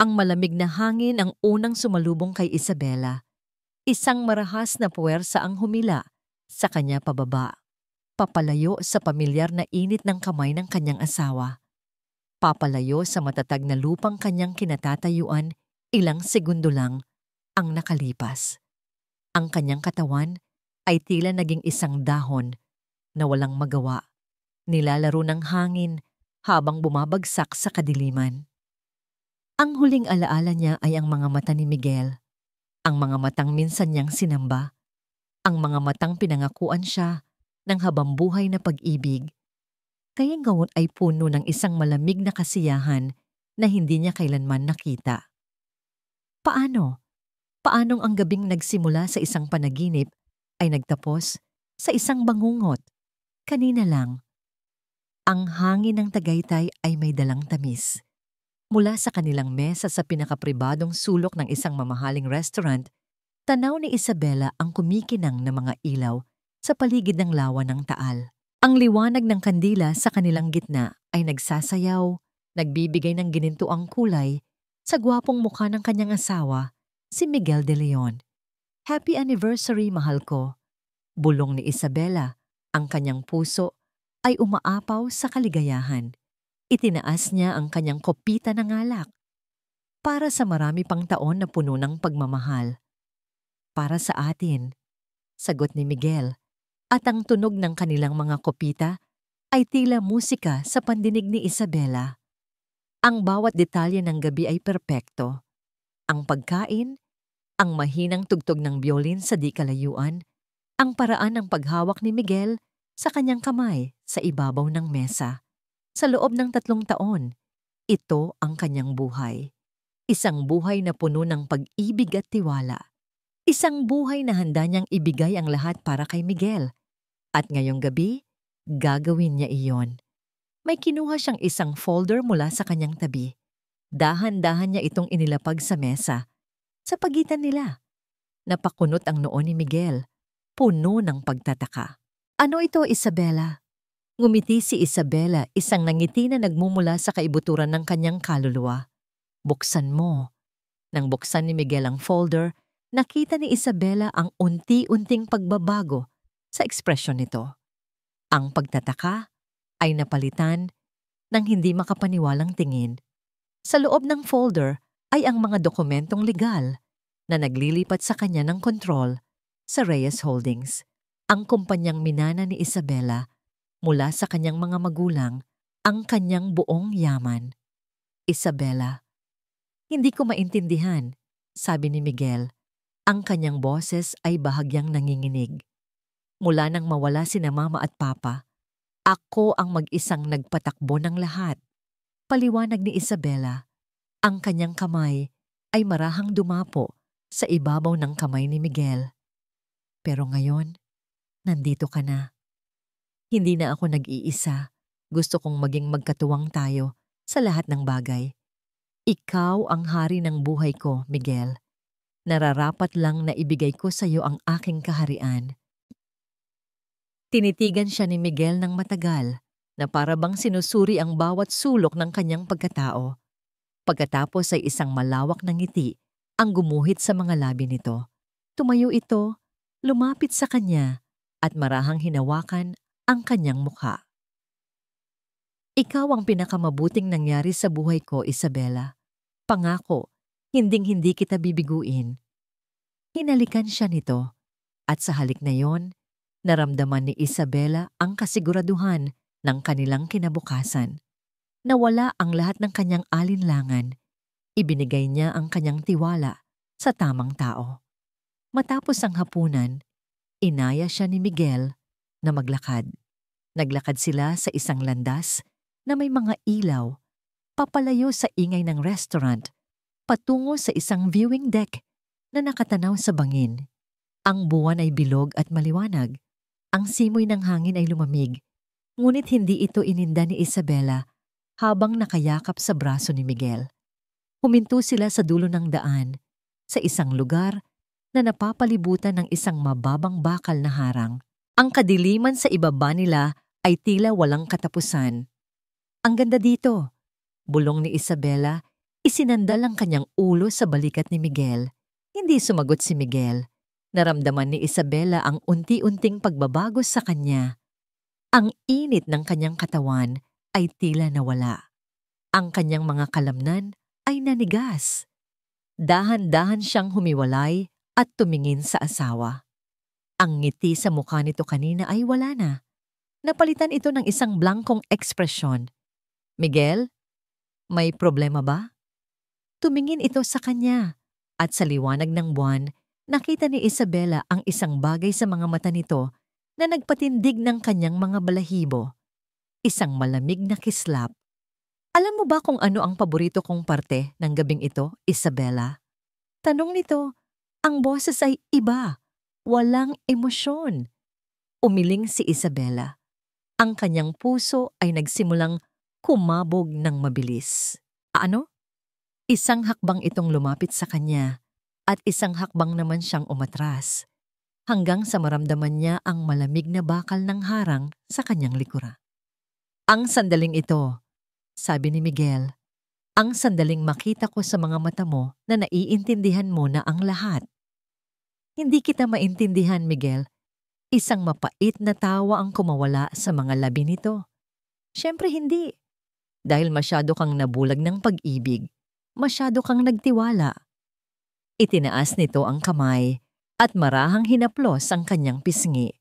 Ang malamig na hangin ang unang sumalubong kay Isabela. Isang marahas na puwersa ang humila sa kanya pababa, papalayo sa pamilyar na init ng kamay ng kanyang asawa. Papalayo sa matatag na lupang kanyang kinatatayuan, ilang segundo lang ang nakalipas. Ang kanyang katawan ay tila naging isang dahon na walang magawa, nilalaro ng hangin habang bumabagsak sa kadiliman. Ang huling alaala niya ay ang mga mata ni Miguel, ang mga matang minsan niyang sinamba, ang mga matang pinangakuan siya ng habambuhay na pag-ibig. Kaya ngayon ay puno ng isang malamig na kasiyahan na hindi niya kailanman nakita. Paano? Paanong ang gabing nagsimula sa isang panaginip ay nagtapos sa isang bangungot? Kanina lang. Ang hangin ng Tagaytay ay may dalang tamis. Mula sa kanilang mesa sa pinakapribadong sulok ng isang mamahaling restaurant, tanaw ni Isabela ang kumikinang na mga ilaw sa paligid ng lawa ng Taal. Ang liwanag ng kandila sa kanilang gitna ay nagsasayaw, nagbibigay ng ginintuang kulay sa gwapong mukha ng kanyang asawa, si Miguel de Leon. Happy anniversary, mahal ko. Bulong ni Isabela, ang kanyang puso ay umaapaw sa kaligayahan. Itinaas niya ang kanyang kopita ng alak. Para sa marami pang taon na puno ng pagmamahal. Para sa atin, sagot ni Miguel, at ang tunog ng kanilang mga kopita ay tila musika sa pandinig ni Isabela. Ang bawat detalye ng gabi ay perpekto. Ang pagkain, ang mahinang tugtog ng biolin sa di kalayuan, ang paraan ng paghawak ni Miguel sa kanyang kamay sa ibabaw ng mesa. Sa loob ng 3 taon, ito ang kanyang buhay. Isang buhay na puno ng pag-ibig at tiwala. Isang buhay na handa niyang ibigay ang lahat para kay Miguel. At ngayong gabi, gagawin niya iyon. May kinuha siyang isang folder mula sa kanyang tabi. Dahan-dahan niya itong inilapag sa mesa. Sa pagitan nila, napakunot ang noo ni Miguel, puno ng pagtataka. Ano ito, Isabela? Ngumiti si Isabela, isang nangiti na nagmumula sa kaibuturan ng kanyang kaluluwa. Buksan mo. Nang buksan ni Miguel ang folder, nakita ni Isabela ang unti-unting pagbabago sa ekspresyon nito. Ang pagtataka ay napalitan ng hindi makapaniwalang tingin. Sa loob ng folder ay ang mga dokumentong legal na naglilipat sa kanya ng kontrol sa Reyes Holdings, ang kumpanyang minana ni Isabela mula sa kanyang mga magulang, ang kanyang buong yaman. Isabela, hindi ko maintindihan, sabi ni Miguel. Ang kanyang boses ay bahagyang nanginginig. Mula nang mawala sina mama at papa, ako ang mag-isang nagpatakbo ng lahat. Paliwanag ni Isabela, ang kanyang kamay ay marahang dumapo sa ibabaw ng kamay ni Miguel. Pero ngayon, nandito ka na. Hindi na ako nag-iisa. Gusto kong maging magkatuwang tayo sa lahat ng bagay. Ikaw ang hari ng buhay ko, Miguel. Nararapat lang na ibigay ko sa iyo ang aking kaharian. Tinitigan siya ni Miguel ng matagal na para bang sinusuri ang bawat sulok ng kanyang pagkatao. Pagkatapos ay isang malawak na ngiti ang gumuhit sa mga labi nito. Tumayo ito, lumapit sa kanya at marahang hinawakan ang kanyang mukha. Ikaw ang pinakamabuting nangyari sa buhay ko, Isabela. Pangako, hinding-hindi kita bibiguin. Hinalikan siya nito, at sa halik na yon, naramdaman ni Isabela ang kasiguraduhan ng kanilang kinabukasan. Nawala ang lahat ng kanyang alinlangan. Ibinigay niya ang kanyang tiwala sa tamang tao. Matapos ang hapunan, inaya siya ni Miguel na maglakad. Naglakad sila sa isang landas na may mga ilaw, papalayo sa ingay ng restaurant, patungo sa isang viewing deck na nakatanaw sa bangin. Ang buwan ay bilog at maliwanag. Ang simoy ng hangin ay lumamig, ngunit hindi ito ininda ni Isabela habang nakayakap sa braso ni Miguel. Huminto sila sa dulo ng daan, sa isang lugar na napapalibutan ng isang mababang bakal na harang. Ang kadiliman sa ibaba nila ay tila walang katapusan. Ang ganda dito, bulong ni Isabela, Isinandal ang kanyang ulo sa balikat ni Miguel. Hindi sumagot si Miguel. Naramdaman ni Isabela ang unti-unting pagbabago sa kanya. Ang init ng kanyang katawan ay tila nawala. Ang kanyang mga kalamnan ay nanigas. Dahan-dahan siyang humiwalay at tumingin sa asawa. Ang ngiti sa mukha nito kanina ay wala na. Napalitan ito ng isang blankong ekspresyon. Miguel, may problema ba? Tumingin ito sa kanya at sa liwanag ng buwan, nakita ni Isabela ang isang bagay sa mga mata nito na nagpatindig ng kanyang mga balahibo. Isang malamig na kislap. Alam mo ba kung ano ang paborito kong parte ng gabing ito, Isabela? Tanong nito. Ang boses ay iba. Walang emosyon. Umiling si Isabela. Ang kanyang puso ay nagsimulang kumabog ng mabilis. Ano? Isang hakbang itong lumapit sa kanya at isang hakbang naman siyang umatras hanggang sa maramdaman niya ang malamig na bakal ng harang sa kanyang likuran. Ang sandaling ito, sabi ni Miguel, ang sandaling makita ko sa mga mata mo na naiintindihan mo na ang lahat. Hindi kita maintindihan, Miguel. Isang mapait na tawa ang kumawala sa mga labi nito. Siyempre hindi. Dahil masyado kang nabulag ng pag-ibig, masyado kang nagtiwala. Itinaas nito ang kamay at marahang hinaplos ang kanyang pisngi.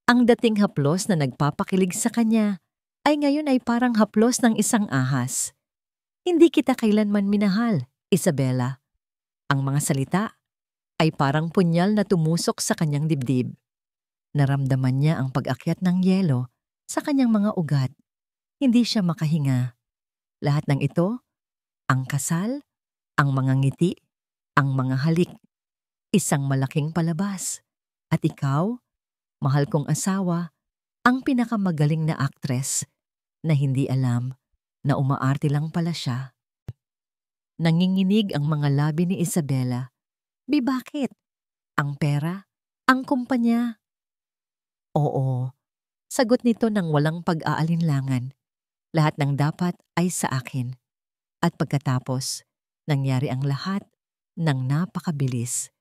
Ang dating haplos na nagpapakilig sa kanya ay ngayon ay parang haplos ng isang ahas. Hindi kita kailanman minahal, Isabela. Ang mga salita ay parang punyal na tumusok sa kanyang dibdib. Naramdaman niya ang pag-akyat ng yelo sa kanyang mga ugat. Hindi siya makahinga. Lahat ng ito, ang kasal, ang mga ngiti, ang mga halik, isang malaking palabas. At ikaw, mahal kong asawa, ang pinakamagaling na aktres na hindi alam na umaarte lang pala siya. Nanginginig ang mga labi ni Isabela. Bakit? Ang pera? Ang kumpanya? Oo, sagot nito ng walang pag-aalinlangan. Lahat ng dapat ay sa akin. At pagkatapos, nangyari ang lahat ng napakabilis.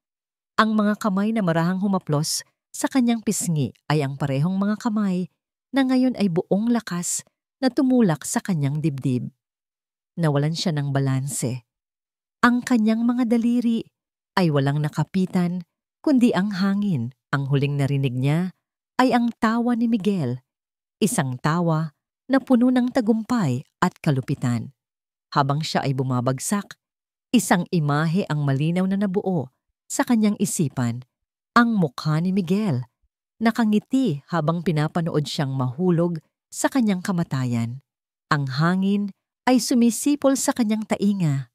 Ang mga kamay na marahang humaplos sa kanyang pisngi ay ang parehong mga kamay na ngayon ay buong lakas na tumulak sa kanyang dibdib. Nawalan siya ng balanse. Ang kanyang mga daliri ay walang nakapitan kundi ang hangin. Ang huling narinig niya ay ang tawa ni Miguel, isang tawa na puno ng tagumpay at kalupitan. Habang siya ay bumabagsak, isang imahe ang malinaw na nabuo sa kanyang isipan, ang mukha ni Miguel. Nakangiti habang pinapanood siyang mahulog sa kanyang kamatayan. Ang hangin ay sumisipol sa kanyang tainga,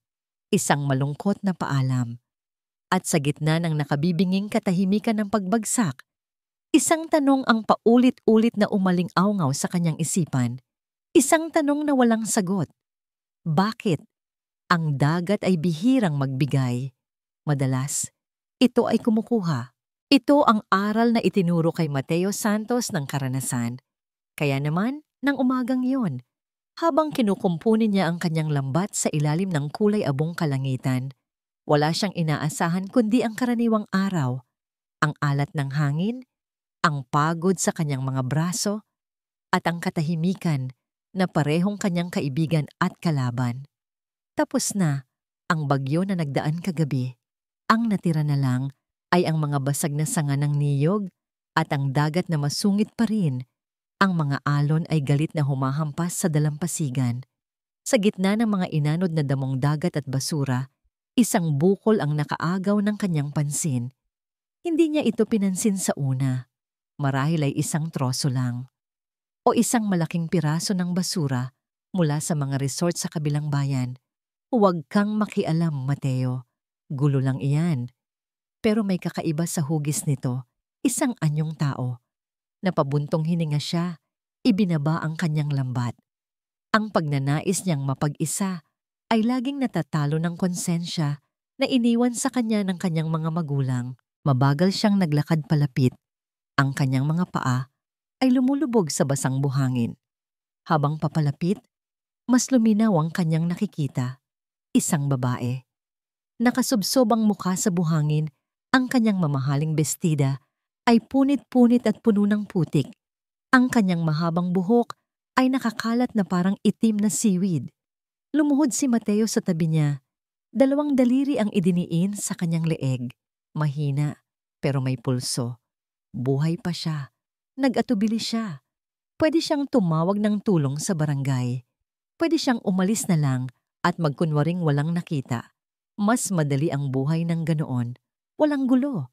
isang malungkot na paalam. At sa gitna ng nakabibinging katahimikan ng pagbagsak, isang tanong ang paulit-ulit na umaling-awngaw sa kanyang isipan. Isang tanong na walang sagot. Bakit? Ang dagat ay bihirang magbigay. Madalas, ito ay kumukuha. Ito ang aral na itinuro kay Mateo Santos ng karanasan. Kaya naman, nang umagang yon, habang kinukumpunin niya ang kanyang lambat sa ilalim ng kulay abong kalangitan, wala siyang inaasahan kundi ang karaniwang araw, ang alat ng hangin, ang pagod sa kanyang mga braso, at ang katahimikan na parehong kanyang kaibigan at kalaban. Tapos na ang bagyo na nagdaan kagabi. Ang natira na lang ay ang mga basag na sanga ng niyog at ang dagat na masungit pa rin. Ang mga alon ay galit na humahampas sa dalampasigan. Sa gitna ng mga inanod na damong dagat at basura, isang bukol ang nakaagaw ng kanyang pansin. Hindi niya ito pinansin sa una. Marahil ay isang troso lang. O isang malaking piraso ng basura mula sa mga resort sa kabilang bayan. Huwag kang makialam, Mateo. Gulo lang iyan. Pero may kakaiba sa hugis nito, isang anyong tao. Napabuntong hininga siya, ibinaba ang kanyang lambat. Ang pagnanais niyang mapag-isa ay laging natatalo ng konsensya na iniwan sa kanya ng kanyang mga magulang. Mabagal siyang naglakad palapit. Ang kanyang mga paa ay lumulubog sa basang buhangin. Habang papalapit, mas luminaw ang kanyang nakikita. isang babae. Nakasubsob ang mukha sa buhangin, ang kanyang mamahaling bestida ay punit-punit at puno ng putik. Ang kanyang mahabang buhok ay nakakalat na parang itim na seaweed. Lumuhod si Mateo sa tabi niya. Dalawang daliri ang idiniin sa kanyang leeg. Mahina, pero may pulso. Buhay pa siya. Nag-atubili siya. Pwede siyang tumawag ng tulong sa barangay. Pwede siyang umalis na lang at magkunwaring walang nakita. Mas madali ang buhay ng ganoon. Walang gulo.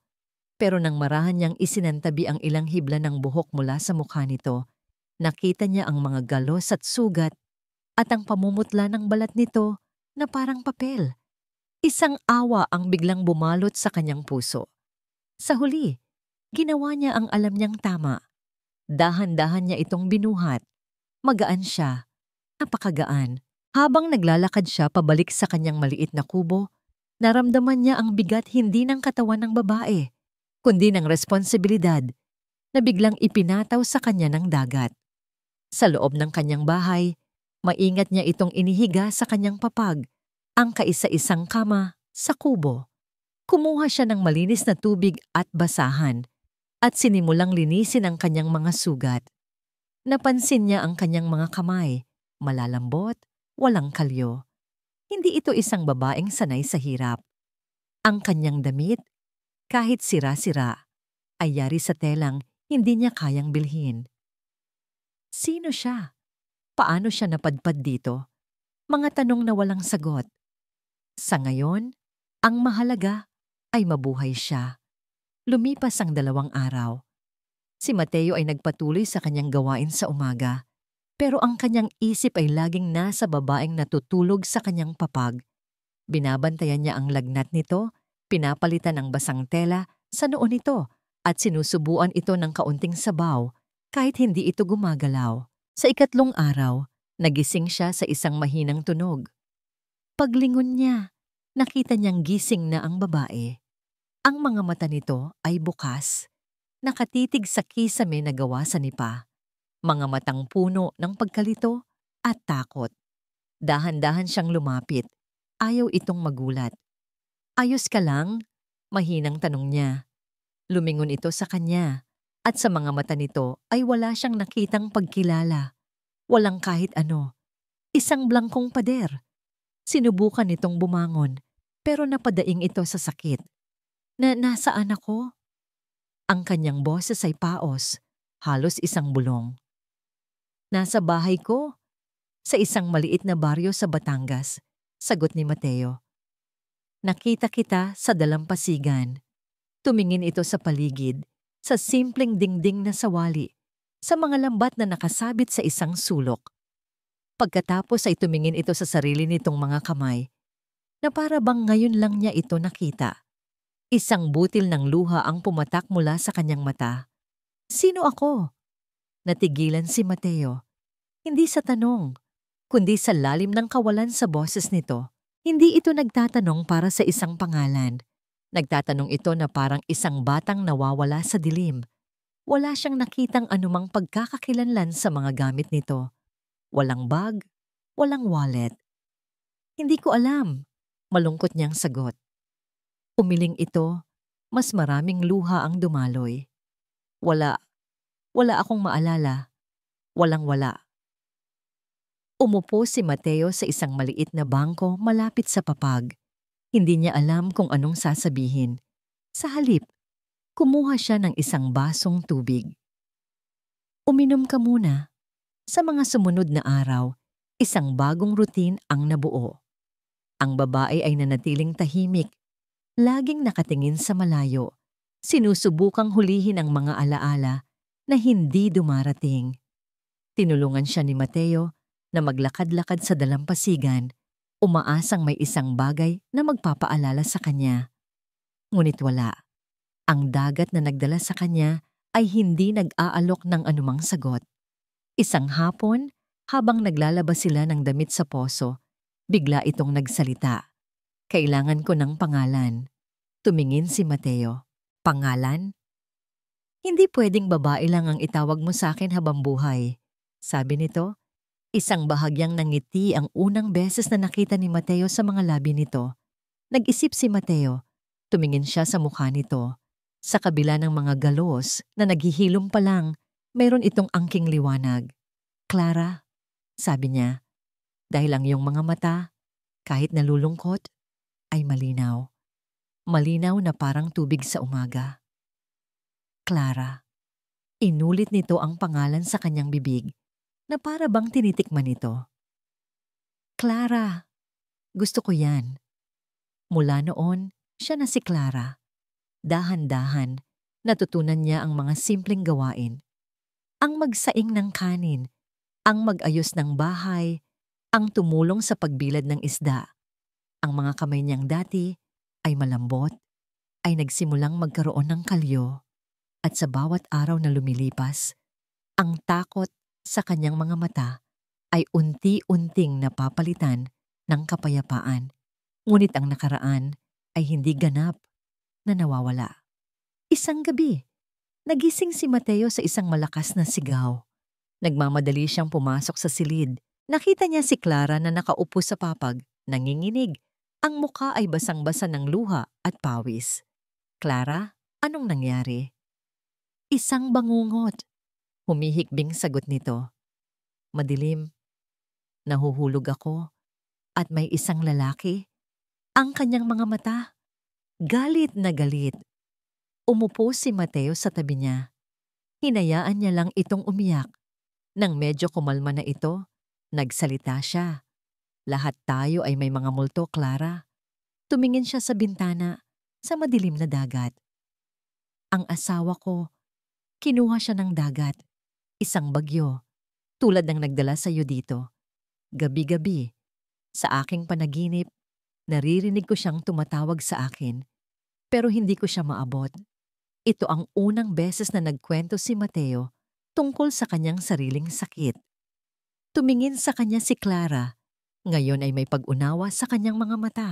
Pero nang marahan niyang isinantabi ang ilang hibla ng buhok mula sa mukha nito, nakita niya ang mga galos at sugat at ang pamumutla ng balat nito na parang papel. Isang awa ang biglang bumalot sa kanyang puso. Sa huli, ginawa niya ang alam niyang tama. Dahan-dahan niya itong binuhat. Magaan siya. Napakagaan. Habang naglalakad siya pabalik sa kanyang maliit na kubo, naramdaman niya ang bigat hindi ng katawan ng babae, kundi ng responsibilidad na biglang ipinataw sa kanya ng dagat. Sa loob ng kanyang bahay, maingat niya itong inihiga sa kanyang papag, ang kaisa-isang kama sa kubo. Kumuha siya ng malinis na tubig at basahan at sinimulang linisin ang kanyang mga sugat. Napansin niya ang kanyang mga kamay, malalambot, walang kalyo. Hindi ito isang babaeng sanay sa hirap. Ang kanyang damit, kahit sira-sira, ay yari sa telang hindi niya kayang bilhin. Sino siya? Paano siya napadpad dito? Mga tanong na walang sagot. Sa ngayon, ang mahalaga ay mabuhay siya. Lumipas ang 2 araw. Si Mateo ay nagpatuloy sa kanyang gawain sa umaga. Pero ang kanyang isip ay laging nasa babaeng natutulog sa kanyang papag. Binabantayan niya ang lagnat nito, pinapalitan ang basang tela sa noo nito at sinusubuan ito ng kaunting sabaw kahit hindi ito gumagalaw. Sa 3 araw, nagising siya sa isang mahinang tunog. Paglingon niya, nakita niyang gising na ang babae. Ang mga mata nito ay bukas, nakatitig sa kisame na gawa sa nipa. Mga matang puno ng pagkalito at takot. Dahan-dahan siyang lumapit. Ayaw itong magulat. Ayos ka lang? Mahinang tanong niya. Lumingon ito sa kanya at sa mga mata nito ay wala siyang nakitang pagkilala. Walang kahit ano. Isang blangkong pader. Sinubukan itong bumangon pero napadaing ito sa sakit. Nasaan ako? Ang kanyang boses ay paos, halos isang bulong. Nasa bahay ko, sa isang maliit na baryo sa Batangas, sagot ni Mateo. Nakita kita sa dalampasigan. Tumingin ito sa paligid, sa simpleng dingding na sawali, sa mga lambat na nakasabit sa isang sulok. Pagkatapos ay tumingin ito sa sarili nitong mga kamay, na para bang ngayon lang niya ito nakita. Isang butil ng luha ang pumatak mula sa kanyang mata. Sino ako? Natigilan si Mateo. Hindi sa tanong, kundi sa lalim ng kawalan sa boses nito. Hindi ito nagtatanong para sa isang pangalan. Nagtatanong ito na parang isang batang nawawala sa dilim. Wala siyang nakitang anumang pagkakakilanlan sa mga gamit nito. Walang bag, walang wallet. Hindi ko alam, malungkot niyang sagot. Umiling ito, mas maraming luha ang dumaloy. Wala akong maalala. Walang-wala. Umupo si Mateo sa isang maliit na bangko malapit sa papag. Hindi niya alam kung anong sasabihin. Sa halip, kumuha siya ng isang basong tubig. Uminom ka muna. Sa mga sumunod na araw, isang bagong routine ang nabuo. Ang babae ay nanatiling tahimik, laging nakatingin sa malayo, sinusubukang hulihin ang mga alaala na hindi dumarating. Tinulungan siya ni Mateo na maglakad-lakad sa dalampasigan, umaasang may isang bagay na magpapaalala sa kanya. Ngunit wala. Ang dagat na nagdala sa kanya ay hindi nag-aalok ng anumang sagot. Isang hapon, habang naglalabas sila ng damit sa poso, bigla itong nagsalita. Kailangan ko ng pangalan. Tumingin si Mateo. Pangalan? Hindi pwedeng babae lang ang itawag mo sa akin habang buhay. Sabi nito, Isang bahagyang nangiti ang unang beses na nakita ni Mateo sa mga labi nito. Nag-isip si Mateo. Tumingin siya sa mukha nito. Sa kabila ng mga galos na naghihilom pa lang, mayroon itong angking liwanag. Clara, sabi niya, dahil ang iyong mga mata, kahit nalulungkot, ay malinaw. Malinaw na parang tubig sa umaga. Clara. Inulit nito ang pangalan sa kanyang bibig na para bang tinitikman nito. Clara, gusto ko yan. Mula noon, siya na si Clara. Dahan-dahan, natutunan niya ang mga simpleng gawain. Ang magsaing ng kanin, ang mag-ayos ng bahay, ang tumulong sa pagbilad ng isda. Ang mga kamay niyang dati ay malambot, ay nagsimulang magkaroon ng kalyo. At sa bawat araw na lumilipas, ang takot sa kanyang mga mata ay unti-unting napapalitan ng kapayapaan. Ngunit ang nakaraan ay hindi ganap na nawawala. Isang gabi, nagising si Mateo sa isang malakas na sigaw. Nagmamadali siyang pumasok sa silid. Nakita niya si Clara na nakaupo sa papag, nanginginig. Ang mukha ay basang-basa ng luha at pawis. Clara, anong nangyari? Isang bangungot. Humihikbing sagot nito. Madilim. Nahuhulog ako. At may isang lalaki. Ang kanyang mga mata. Galit na galit. Umupo si Mateo sa tabi niya. Hinayaan niya lang itong umiyak. Nang medyo kumalma na ito, nagsalita siya. Lahat tayo ay may mga multo, Clara. Tumingin siya sa bintana, sa madilim na dagat. Ang asawa ko, kinuha siya ng dagat. Isang bagyo, tulad ng nagdala sa iyo dito. Gabi-gabi, sa aking panaginip, naririnig ko siyang tumatawag sa akin, pero hindi ko siya maabot. Ito ang unang beses na nagkwento si Mateo tungkol sa kanyang sariling sakit. Tumingin sa kanya si Clara. Ngayon ay may pag-unawa sa kanyang mga mata.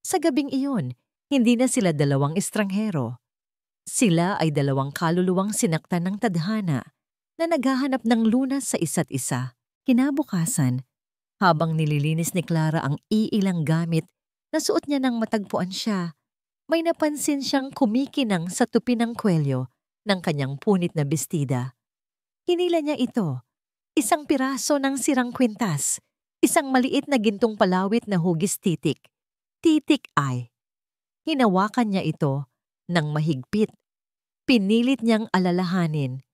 Sa gabing iyon, hindi na sila dalawang estranghero. Sila ay dalawang kaluluwang sinaktan ng tadhana na naghahanap ng lunas sa isa't isa. Kinabukasan, habang nililinis ni Clara ang iilang gamit na suot niya nang matagpuan siya, may napansin siyang kumikinang sa tupi ng kwelyo ng kanyang punit na bestida. Hinila niya ito, isang piraso ng sirang kwintas, isang maliit na gintong palawit na hugis titik. Titik ay. Hinawakan niya ito ng mahigpit. Pinilit niyang alalahanin.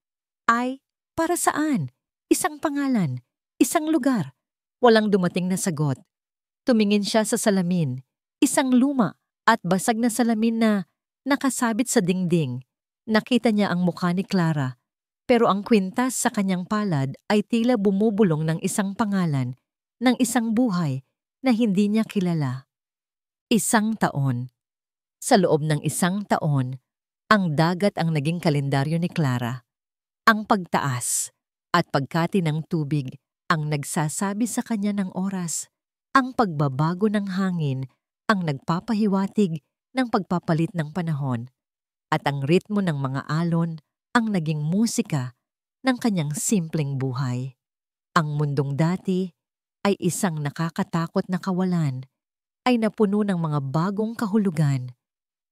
Ay, para saan? Isang pangalan, isang lugar. Walang dumating na sagot. Tumingin siya sa salamin, isang luma at basag na salamin na nakasabit sa dingding. Nakita niya ang mukha ni Clara, pero ang kwintas sa kanyang palad ay tila bumubulong ng isang pangalan, ng isang buhay na hindi niya kilala. Isang taon. Sa loob ng isang taon, ang dagat ang naging kalendaryo ni Clara. Ang pagtaas at pagkati ng tubig ang nagsasabi sa kanya ng oras. Ang pagbabago ng hangin ang nagpapahiwatig ng pagpapalit ng panahon. At ang ritmo ng mga alon ang naging musika ng kanyang simpleng buhay. Ang mundong dati ay isang nakakatakot na kawalan, ay napuno ng mga bagong kahulugan.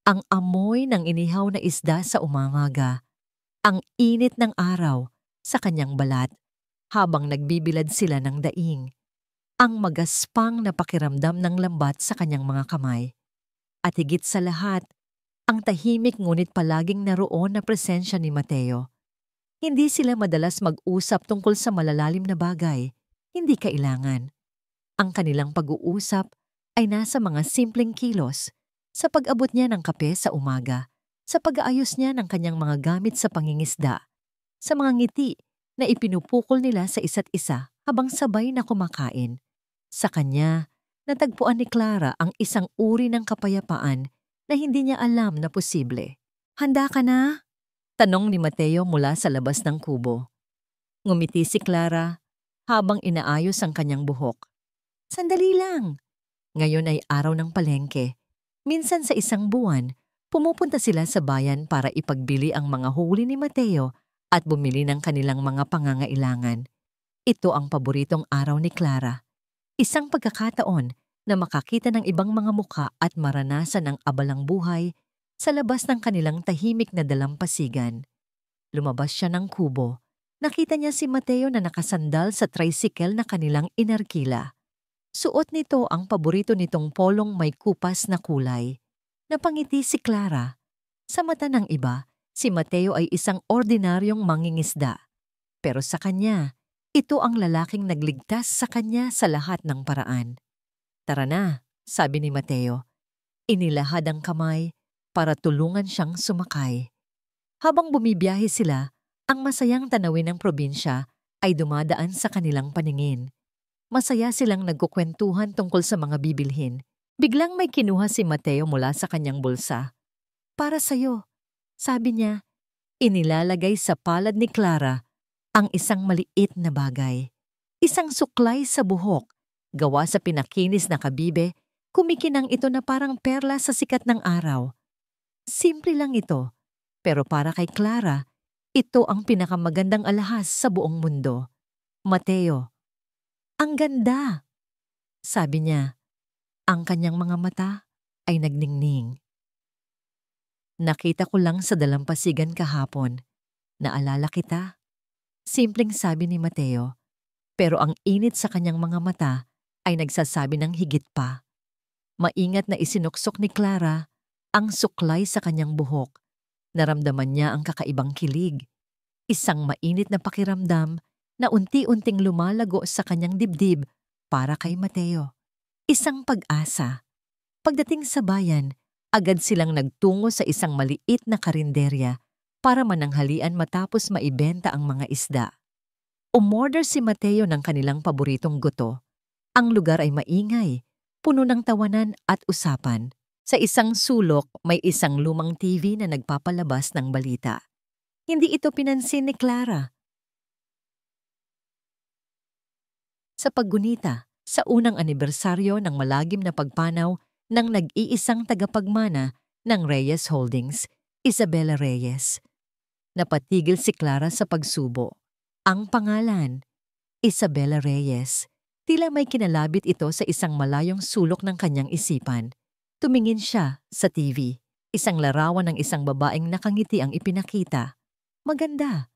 Ang amoy ng inihaw na isda sa umaga, ang init ng araw sa kanyang balat habang nagbibilad sila ng daing, ang magaspang na pakiramdam ng lambat sa kanyang mga kamay. At higit sa lahat, ang tahimik ngunit palaging naroon na presensya ni Mateo. Hindi sila madalas mag-usap tungkol sa malalalim na bagay, hindi kailangan. Ang kanilang pag-uusap ay nasa mga simpleng kilos, sa pag-abot niya ng kape sa umaga, sa pag-aayos niya ng kanyang mga gamit sa pangingisda, sa mga ngiti na ipinupukol nila sa isa't isa habang sabay na kumakain. Sa kanya, natagpuan ni Clara ang isang uri ng kapayapaan na hindi niya alam na posible. Handa ka na? Tanong ni Mateo mula sa labas ng kubo. Ngumiti si Clara habang inaayos ang kanyang buhok. Sandali lang. Ngayon ay araw ng palengke. Minsan sa isang buwan, pumupunta sila sa bayan para ipagbili ang mga huli ni Mateo at bumili ng kanilang mga pangangailangan. Ito ang paboritong araw ni Clara. Isang pagkakataon na makakita ng ibang mga muka at maranasan ang abalang buhay sa labas ng kanilang tahimik na dalampasigan. Lumabas siya ng kubo. Nakita niya si Mateo na nakasandal sa tricycle na kanilang inarkila. Suot nito ang paborito nitong polong may kupas na kulay. Napangiti si Clara. Sa mata ng iba, si Mateo ay isang ordinaryong mangingisda. Pero sa kanya, ito ang lalaking nagligtas sa kanya sa lahat ng paraan. Tara na, sabi ni Mateo. Inilahad ang kamay para tulungan siyang sumakay. Habang bumibiyahe sila, ang masayang tanawin ng probinsya ay dumadaan sa kanilang paningin. Masaya silang nagkukwentuhan tungkol sa mga bibilhin. Biglang may kinuha si Mateo mula sa kanyang bulsa. Para sa'yo, sabi niya. Inilalagay sa palad ni Clara ang isang maliit na bagay. Isang suklay sa buhok, gawa sa pinakinis na kabibe, kumikinang ito na parang perla sa sikat ng araw. Simple lang ito, pero para kay Clara, ito ang pinakamagandang alahas sa buong mundo. Mateo, ang ganda! Sabi niya, ang kanyang mga mata ay nagningning. Nakita ko lang sa dalampasigan kahapon. Naalala kita? Simpleng sabi ni Mateo, pero ang init sa kanyang mga mata ay nagsasabi ng higit pa. Maingat na isinuksok ni Clara ang suklay sa kanyang buhok. Naramdaman niya ang kakaibang kilig. Isang mainit na pakiramdam na unti-unting lumalago sa kanyang dibdib para kay Mateo. Isang pag-asa. Pagdating sa bayan, agad silang nagtungo sa isang maliit na karinderya para mananghalian matapos maibenta ang mga isda. Umorder si Mateo ng kanilang paboritong goto. Ang lugar ay maingay, puno ng tawanan at usapan. Sa isang sulok, may isang lumang TV na nagpapalabas ng balita. Hindi ito pinansin ni Clara. Sa paggunita, sa unang anibersaryo ng malagim na pagpanaw ng nag-iisang tagapagmana ng Reyes Holdings, Isabela Reyes. Napatigil si Clara sa pagsubo. Ang pangalan, Isabela Reyes. Tila may kinalabit ito sa isang malayong sulok ng kanyang isipan. Tumingin siya sa TV. Isang larawan ng isang babaeng nakangiti ang ipinakita. Maganda.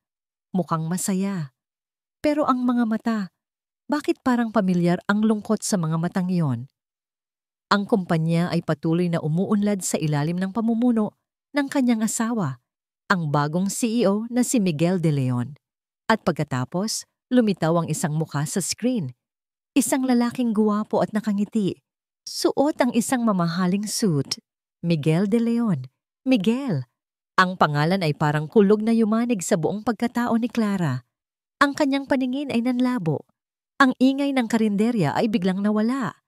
Mukhang masaya. Pero ang mga mata, bakit parang pamilyar ang lungkot sa mga matang iyon? Ang kumpanya ay patuloy na umuunlad sa ilalim ng pamumuno ng kanyang asawa, ang bagong CEO na si Miguel De Leon. At pagkatapos, lumitaw ang isang mukha sa screen. Isang lalaking guwapo at nakangiti. Suot ang isang mamahaling suit. Miguel De Leon. Miguel. Ang pangalan ay parang kulog na yumanig sa buong pagkatao ni Clara. Ang kanyang paningin ay nanlabo. Ang ingay ng karinderya ay biglang nawala.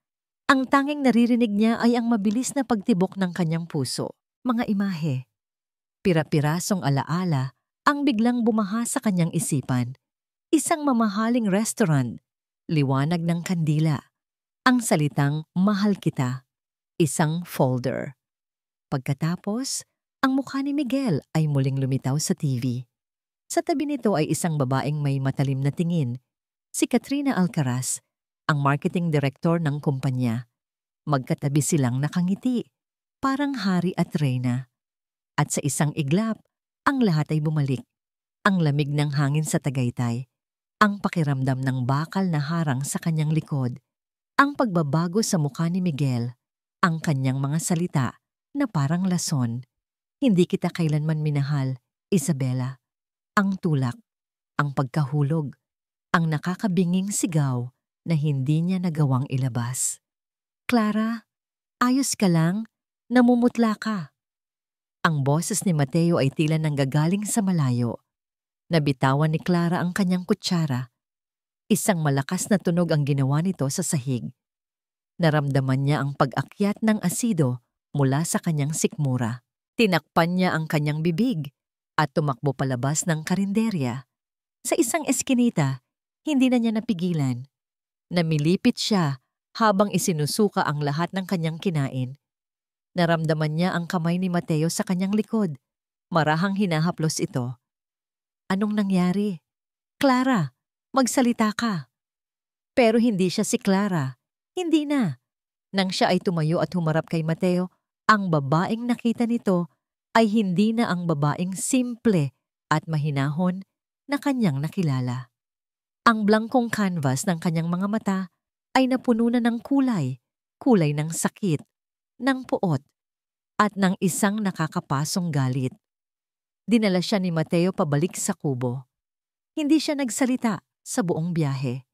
Ang tanging naririnig niya ay ang mabilis na pagtibok ng kanyang puso. Mga imahe. Pira-pirasong alaala ang biglang bumaha sa kanyang isipan. Isang mamahaling restaurant. Liwanag ng kandila. Ang salitang mahal kita. Isang folder. Pagkatapos, ang mukha ni Miguel ay muling lumitaw sa TV. Sa tabi nito ay isang babaeng may matalim na tingin. Si Katrina Alcaraz, ang marketing director ng kumpanya. Magkatabi silang nakangiti, parang hari at reyna. At sa isang iglap, ang lahat ay bumalik. Ang lamig ng hangin sa Tagaytay, ang pakiramdam ng bakal na harang sa kanyang likod, ang pagbabago sa mukha ni Miguel, ang kanyang mga salita na parang lason. Hindi kita kailanman minahal, Isabela. Ang tulak, ang pagkahulog, ang nakakabinging sigaw na hindi niya nagawang ilabas. Clara, ayos ka lang? Namumutla ka. Ang boses ni Mateo ay tila nanggagaling sa malayo. Nabitawan ni Clara ang kanyang kutsara. Isang malakas na tunog ang ginawa nito sa sahig. Naramdaman niya ang pag-akyat ng asido mula sa kanyang sikmura. Tinakpan niya ang kanyang bibig at tumakbo palabas ng karinderya. Sa isang eskinita, hindi na niya napigilan. Namilipit siya habang isinusuka ang lahat ng kanyang kinain. Naramdaman niya ang kamay ni Mateo sa kanyang likod. Marahang hinahaplos ito. Anong nangyari? Clara, Magsalita ka. Pero hindi siya si Clara. Hindi na. Nang siya ay tumayo at humarap kay Mateo, ang babaeng nakita nito ay hindi na ang babaeng simple at mahinahon na kanyang nakilala. Ang blangkong canvas ng kanyang mga mata ay napuno na ng kulay ng sakit, ng puot, at ng isang nakakapasong galit. Dinala siya ni Mateo pabalik sa kubo. Hindi siya nagsalita sa buong biyahe.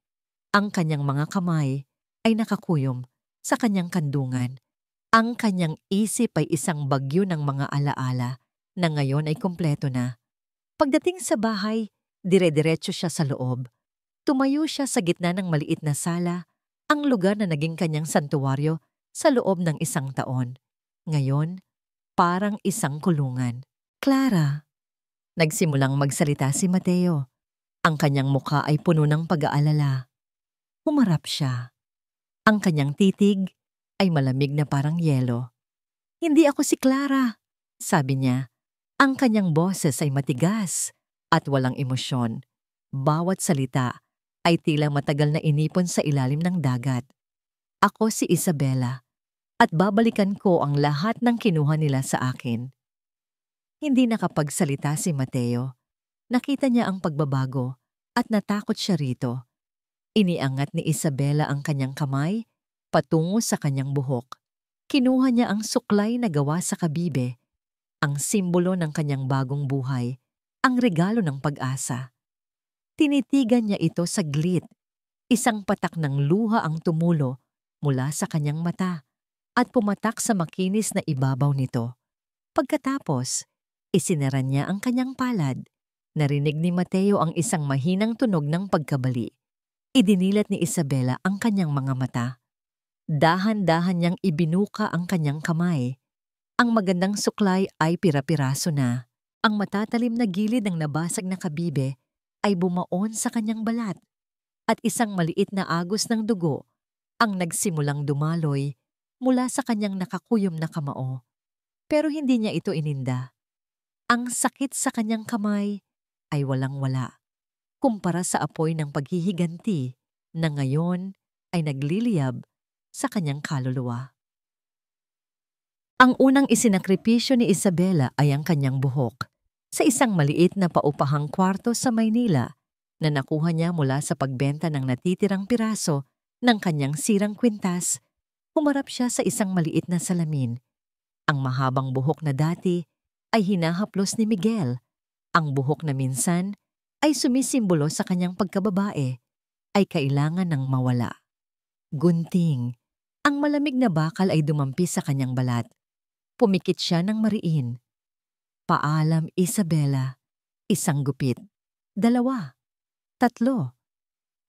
Ang kanyang mga kamay ay nakakuyom sa kanyang kandungan. Ang kanyang isip ay isang bagyo ng mga alaala na ngayon ay kumpleto na. Pagdating sa bahay, dire-diretso siya sa loob. Tumayo siya sa gitna ng maliit na sala, ang lugar na naging kanyang santuwaryo sa loob ng 1 taon. Ngayon, parang isang kulungan. Clara. Nagsimulang magsalita si Mateo. Ang kanyang mukha ay puno ng pag-aalala. Humarap siya. Ang kanyang titig ay malamig na parang yelo. Hindi ako si Clara, sabi niya. Ang kanyang boses ay matigas at walang emosyon. Bawat salita ay tila matagal na inipon sa ilalim ng dagat. Ako si Isabela at babalikan ko ang lahat ng kinuha nila sa akin. Hindi nakapagsalita si Mateo. Nakita niya ang pagbabago at natakot siya rito. Iniangat ni Isabela ang kanyang kamay patungo sa kanyang buhok. Kinuha niya ang suklay na gawa sa kabibe, ang simbolo ng kanyang bagong buhay, ang regalo ng pag-asa. Tinitigan niya ito saglit. Isang patak ng luha ang tumulo mula sa kanyang mata at pumatak sa makinis na ibabaw nito. Pagkatapos, isinara niya ang kanyang palad. Narinig ni Mateo ang isang mahinang tunog ng pagkabali. Idinilat ni Isabela ang kanyang mga mata. Dahan-dahan niyang ibinuka ang kanyang kamay. Ang magandang suklay ay pira-piraso na. Ang matatalim na gilid ng nabasag na kabibe ay bumaon sa kanyang balat. At isang maliit na agos ng dugo ang nagsimulang dumaloy mula sa kanyang nakakuyom na kamao. Pero hindi niya ito ininda. Ang sakit sa kanyang kamay ay walang-wala kumpara sa apoy ng paghihiganti na ngayon ay nagliliyab sa kanyang kaluluwa. Ang unang isinakripisyo ni Isabela ay ang kanyang buhok sa isang maliit na paupahang kwarto sa Maynila na nakuha niya mula sa pagbenta ng natitirang piraso ng kanyang sirang kwintas. Humarap siya sa isang maliit na salamin. Ang mahabang buhok na dati ay hinahaplos ni Miguel. Ang buhok na minsan ay sumisimbolo sa kanyang pagkababae ay kailangan ng mawala. Gunting. Ang malamig na bakal ay dumampi sa kanyang balat. Pumikit siya ng mariin. Paalam, Isabela. Isang gupit. 2. 3.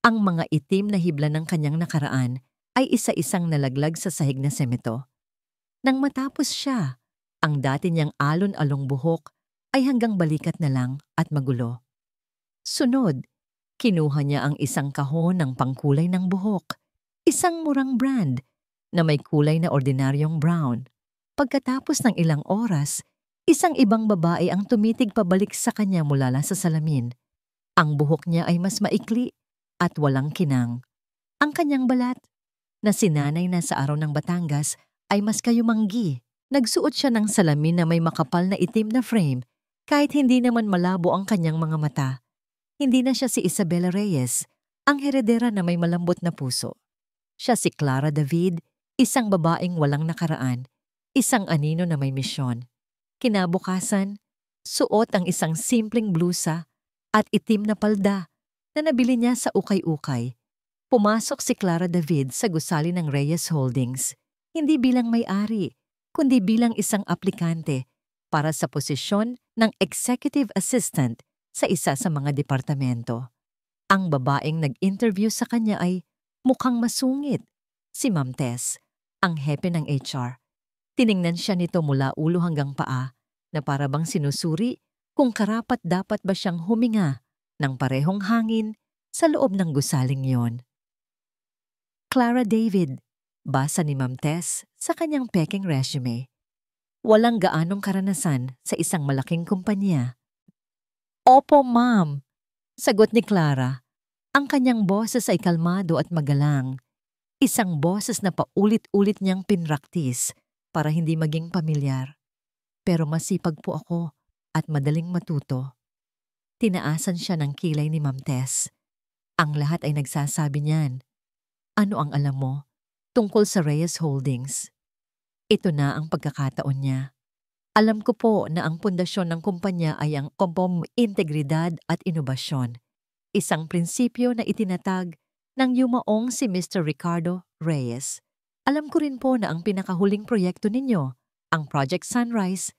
Ang mga itim na hibla ng kanyang nakaraan ay isa-isang nalaglag sa sahig na semento. Nang matapos siya, ang dati niyang alon-along buhok ay hanggang balikat na lang at magulo. Sunod, kinuha niya ang isang kahon ng pangkulay ng buhok, isang murang brand na may kulay na ordinaryong brown. Pagkatapos ng ilang oras, isang ibang babae ang tumitig pabalik sa kanya mula sa salamin. Ang buhok niya ay mas maikli at walang kinang. Ang kanyang balat, na sinanay na sa araw ng Batangas, ay mas kayumanggi. Nagsuot siya ng salamin na may makapal na itim na frame kahit hindi naman malabo ang kanyang mga mata. Hindi na siya si Isabela Reyes, ang heredera na may malambot na puso. Siya si Clara David, isang babaeng walang nakaraan, isang anino na may misyon. Kinabukasan, suot ang isang simpleng blusa at itim na palda na nabili niya sa ukay-ukay. Pumasok si Clara David sa gusali ng Reyes Holdings, hindi bilang may-ari, kundi bilang isang aplikante para sa posisyon ng executive assistant sa isa sa mga departamento. Ang babaeng nag-interview sa kanya ay mukhang masungit, si Ma'am Tess, ang hepe ng HR. Tiningnan siya nito mula ulo hanggang paa na para bang sinusuri kung karapat-dapat ba siyang huminga ng parehong hangin sa loob ng gusaling yon. Clara David, basa ni Ma'am Tess sa kanyang peking resume. Walang gaanong karanasan sa isang malaking kumpanya. Opo, ma'am, sagot ni Clara. Ang kanyang boses ay kalmado at magalang, isang boses na paulit-ulit niyang pinraktis para hindi maging pamilyar. Pero masipag po ako at madaling matuto. Tinaasan siya ng kilay ni Ma'am Tess. Ang lahat ay nagsasabi niyan. Ano ang alam mo tungkol sa Reyes Holdings? Ito na ang pagkakataon niya. Alam ko po na ang pundasyon ng kumpanya ay ang integridad at inobasyon. Isang prinsipyo na itinatag ng yumaong si Mr. Ricardo Reyes. Alam ko rin po na ang pinakahuling proyekto ninyo, ang Project Sunrise,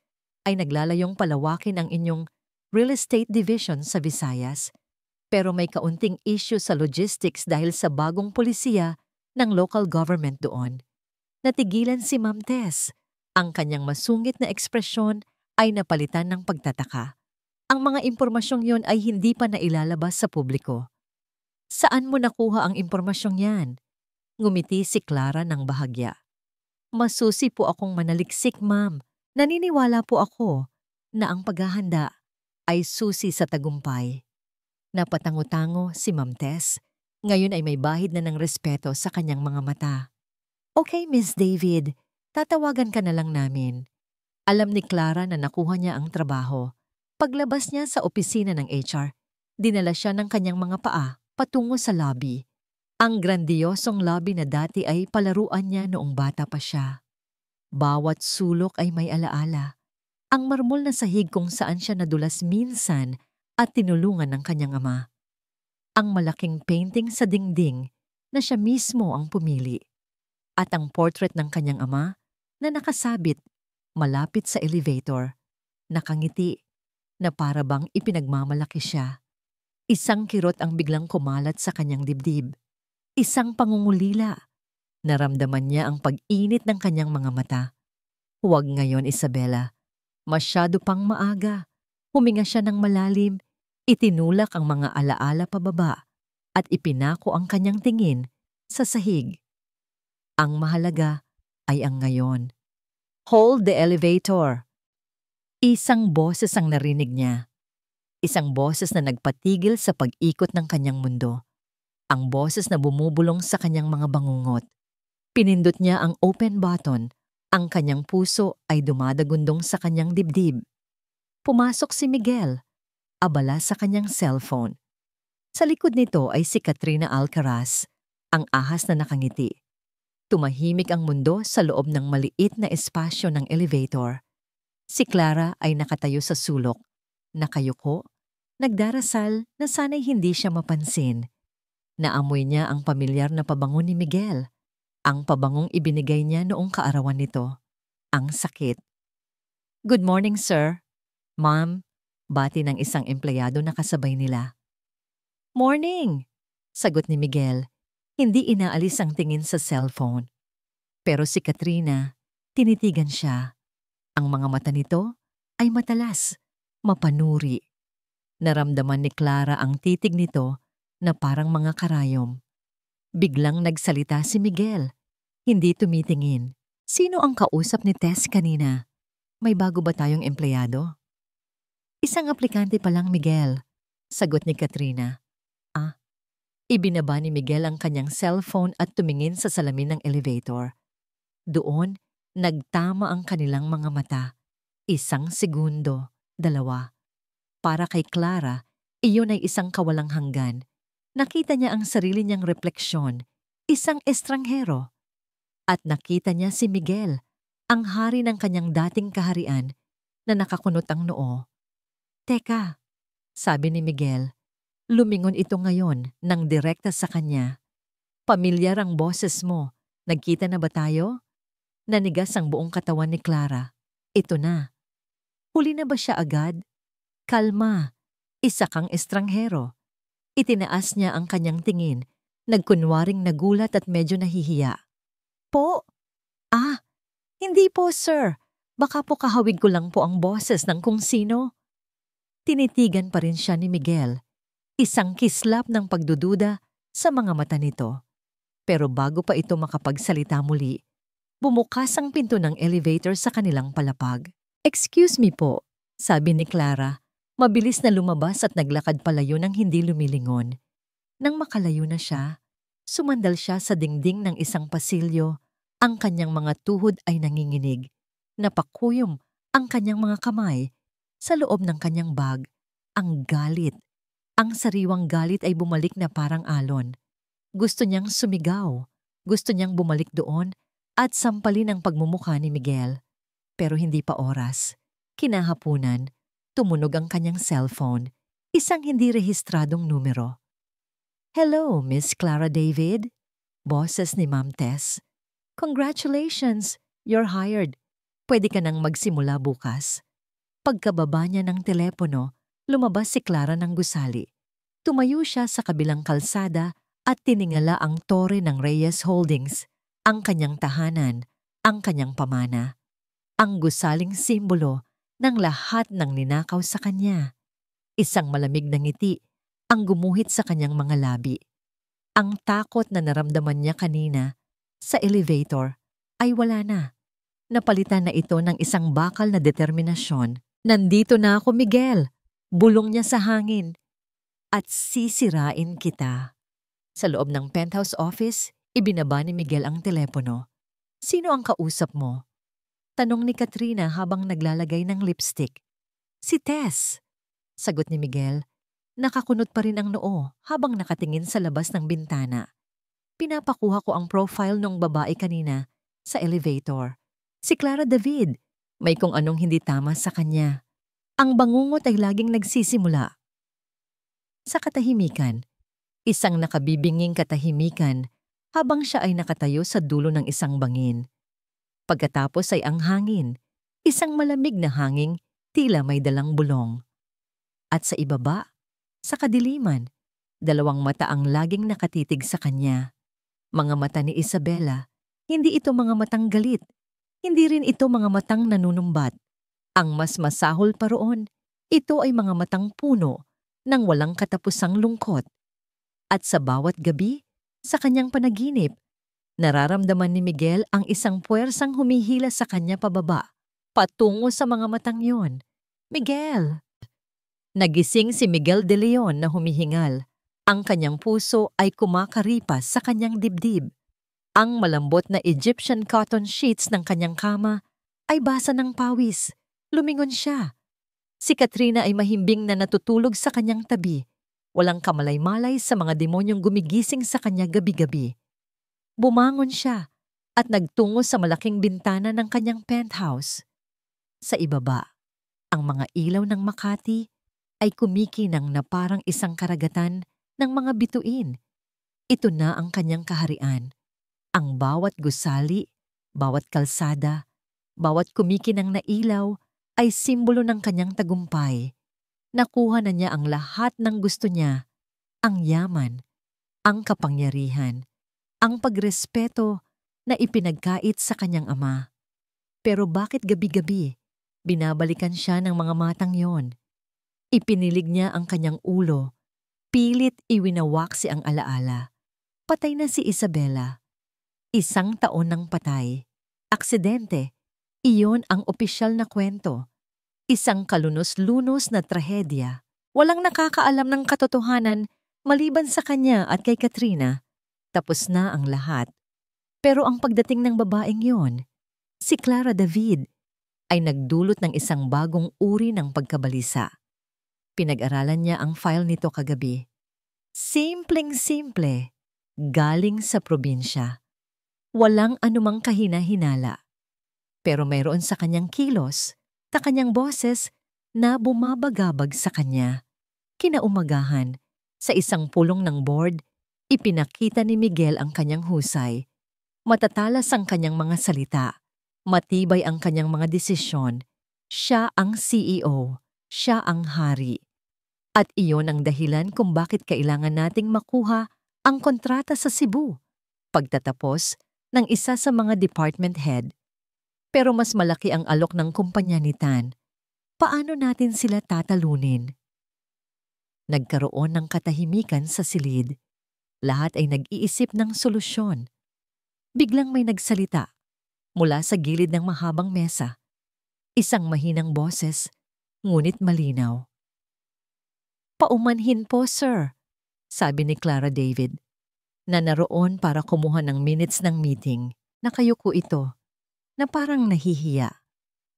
ay naglalayong palawakin ang inyong real estate division sa Visayas. Pero may kaunting issue sa logistics dahil sa bagong polisiya ng local government doon. Natigilan si Ma'am Tess. Ang kanyang masungit na ekspresyon ay napalitan ng pagtataka. Ang mga impormasyong yon ay hindi pa nailalabas sa publiko. Saan mo nakuha ang impormasyong yan? Ngumiti si Clara ng bahagya. Masusi po akong manaliksik, ma'am. Naniniwala po ako na ang paghahanda ay susi sa tagumpay. Napatango-tango si Ma'am Tess. Ngayon ay may bahid na ng respeto sa kanyang mga mata. Okay, Miss David. Tatawagan ka na lang namin. Alam ni Clara na nakuha niya ang trabaho. Paglabas niya sa opisina ng HR, dinala siya ng kanyang mga paa patungo sa lobby. Ang grandiyosong lobby na dati ay palaruan niya noong bata pa siya. Bawat sulok ay may alaala. Ang marmol na sahig kung saan siya nadulas minsan at tinulungan ng kanyang ama. Ang malaking painting sa dingding na siya mismo ang pumili. At ang portrait ng kanyang ama na nakasabit malapit sa elevator, nakangiti, na para bang ipinagmamalaki siya. Isang kirot ang biglang kumalat sa kanyang dibdib. Isang pangungulila. Naramdaman niya ang pag-init ng kanyang mga mata. Huwag ngayon, Isabela. Masyado pang maaga. Huminga siya ng malalim, itinulak ang mga alaala pababa, at ipinako ang kanyang tingin sa sahig. Ang mahalaga ay ang ngayon. Hold the elevator. Isang boses ang narinig niya. Isang boses na nagpatigil sa pag-ikot ng kanyang mundo. Ang boses na bumubulong sa kanyang mga bangungot. Pinindot niya ang open button. Ang kanyang puso ay dumadagundong sa kanyang dibdib. Pumasok si Miguel, abala sa kanyang cellphone. Sa likod nito ay si Katrina Alcaraz, ang ahas na nakangiti. Tumahimik ang mundo sa loob ng maliit na espasyo ng elevator. Si Clara ay nakatayo sa sulok, nakayuko, nagdarasal na sana'y hindi siya mapansin. Naamoy niya ang pamilyar na pabango ni Miguel, ang pabangong ibinigay niya noong kaarawan nito. Ang sakit. Good morning, sir. Ma'am, bati ng isang empleyado na kasabay nila. Morning, sagot ni Miguel. Hindi inaalis ang tingin sa cellphone. Pero si Katrina, tinitigan siya. Ang mga mata nito ay matalas, mapanuri. Naramdaman ni Clara ang titig nito na parang mga karayom. Biglang nagsalita si Miguel. Hindi tumitingin. Sino ang kausap ni Tess kanina? May bago ba tayong empleyado? Isang aplikante pa lang, Miguel, sagot ni Katrina. Ibinaba ni Miguel ang kanyang cellphone at tumingin sa salamin ng elevator. Doon, nagtama ang kanilang mga mata. 1 segundo, 2. Para kay Clara, iyon ay isang kawalang hanggan. Nakita niya ang sarili niyang refleksyon, isang estranghero. At nakita niya si Miguel, ang hari ng kanyang dating kaharian, na nakakunot ang noo. Teka, sabi ni Miguel. Lumingon ito ngayon ng direkta sa kanya. Pamilyar ang boses mo. Nagkita na ba tayo? Nanigas ang buong katawan ni Clara. Ito na. Huli na ba siya agad? Kalma. Isa kang estranghero. Itinaas niya ang kanyang tingin. Nagkunwaring nagulat at medyo nahihiya. Po? Hindi po, sir. Baka po kahawig ko lang po ang boses ng kung sino. Tinitigan pa rin siya ni Miguel. Isang kislap ng pagdududa sa mga mata nito. Pero bago pa ito makapagsalita muli, bumukas ang pinto ng elevator sa kanilang palapag. Excuse me po, sabi ni Clara. Mabilis na lumabas at naglakad palayo ng hindi lumilingon. Nang makalayo na siya, sumandal siya sa dingding ng isang pasilyo. Ang kanyang mga tuhod ay nanginginig. Napakuyom ang kanyang mga kamay sa loob ng kanyang bag. Ang galit. Ang sariwang galit ay bumalik na parang alon. Gusto niyang sumigaw. Gusto niyang bumalik doon at sampalin ang pagmumukha ni Miguel. Pero hindi pa oras. Kinahapunan, tumunog ang kanyang cellphone. Isang hindi rehistradong numero. "Hello, Miss Clara David?" Boses ni Ma'am Tess. "Congratulations! You're hired. Pwede ka nang magsimula bukas." Pagkababa niya ng telepono, lumabas si Clara ng gusali. Tumayo siya sa kabilang kalsada at tiningala ang tore ng Reyes Holdings, ang kanyang tahanan, ang kanyang pamana. Ang gusaling simbolo ng lahat ng ninakaw sa kanya. Isang malamig na ngiti ang gumuhit sa kanyang mga labi. Ang takot na naramdaman niya kanina sa elevator ay wala na. Napalitan na ito ng isang bakal na determinasyon. "Nandito na ako, Miguel!" Bulong niya sa hangin. "At sisirain kita." Sa loob ng penthouse office, ibinaba ni Miguel ang telepono. "Sino ang kausap mo?" Tanong ni Katrina habang naglalagay ng lipstick. "Si Tess." Sagot ni Miguel. Nakakunot pa rin ang noo habang nakatingin sa labas ng bintana. "Pinapakuha ko ang profile ng babae kanina sa elevator. Si Clara David. May kung anong hindi tama sa kanya. Ang bangungot ay laging nagsisimula." Sa katahimikan, isang nakabibinging katahimikan habang siya ay nakatayo sa dulo ng isang bangin. Pagkatapos ay ang hangin, isang malamig na hangin tila may dalang bulong. At sa ibaba, sa kadiliman, dalawang mata ang laging nakatitig sa kanya. Mga mata ni Isabela, hindi ito mga matang galit. Hindi rin ito mga matang nanunumbat. Ang mas masahol pa roon, ito ay mga matang puno ng walang katapusang lungkot. At sa bawat gabi, sa kanyang panaginip, nararamdaman ni Miguel ang isang puwersang humihila sa kanya pababa, patungo sa mga matang yon. "Miguel!" Nagising si Miguel de Leon na humihingal. Ang kanyang puso ay kumakaripas sa kanyang dibdib. Ang malambot na Egyptian cotton sheets ng kanyang kama ay basa ng pawis. Lumingon siya. Si Katrina ay mahimbing na natutulog sa kanyang tabi. Walang kamalay-malay sa mga demonyong gumigising sa kanya gabi-gabi. Bumangon siya at nagtungo sa malaking bintana ng kanyang penthouse. Sa ibaba, ang mga ilaw ng Makati ay kumikinang na parang isang karagatan ng mga bituin. Ito na ang kanyang kaharian. Ang bawat gusali, bawat kalsada, bawat kumikinang na ilaw ay simbolo ng kanyang tagumpay. Nakuha na niya ang lahat ng gusto niya, ang yaman, ang kapangyarihan, ang pagrespeto na ipinagkait sa kanyang ama. Pero bakit gabi-gabi, binabalikan siya ng mga matang yon? Ipinilig niya ang kanyang ulo, pilit iwinawaksi ang alaala. Patay na si Isabela. 1 taon ng patay. Aksidente. Iyon ang opisyal na kwento. Isang kalunos-lunos na trahedya. Walang nakakaalam ng katotohanan maliban sa kanya at kay Katrina. Tapos na ang lahat. Pero ang pagdating ng babaeng yon, si Clara David, ay nagdulot ng isang bagong uri ng pagkabalisa. Pinag-aralan niya ang file nito kagabi. Simpleng-simple. Galing sa probinsya. Walang anumang kahina-hinala. Pero mayroon sa kanyang kilos, sa kanyang boses na bumabagabag sa kanya. Kinaumagahan, sa isang pulong ng board, ipinakita ni Miguel ang kanyang husay. Matatalas ang kanyang mga salita. Matibay ang kanyang mga desisyon. Siya ang CEO. Siya ang hari. At iyon ang dahilan kung bakit kailangan nating makuha ang kontrata sa Cebu. Pagtatapos ng isa sa mga department head. Pero mas malaki ang alok ng kumpanya ni Tan. Paano natin sila tatalunin? Nagkaroon ng katahimikan sa silid. Lahat ay nag-iisip ng solusyon. Biglang may nagsalita mula sa gilid ng mahabang mesa. Isang mahinang boses, ngunit malinaw. "Paumanhin po, sir. sabi ni Clara David, na naroon para kumuha ng minutes ng meeting. Nakayuko ito, na parang nahihiya.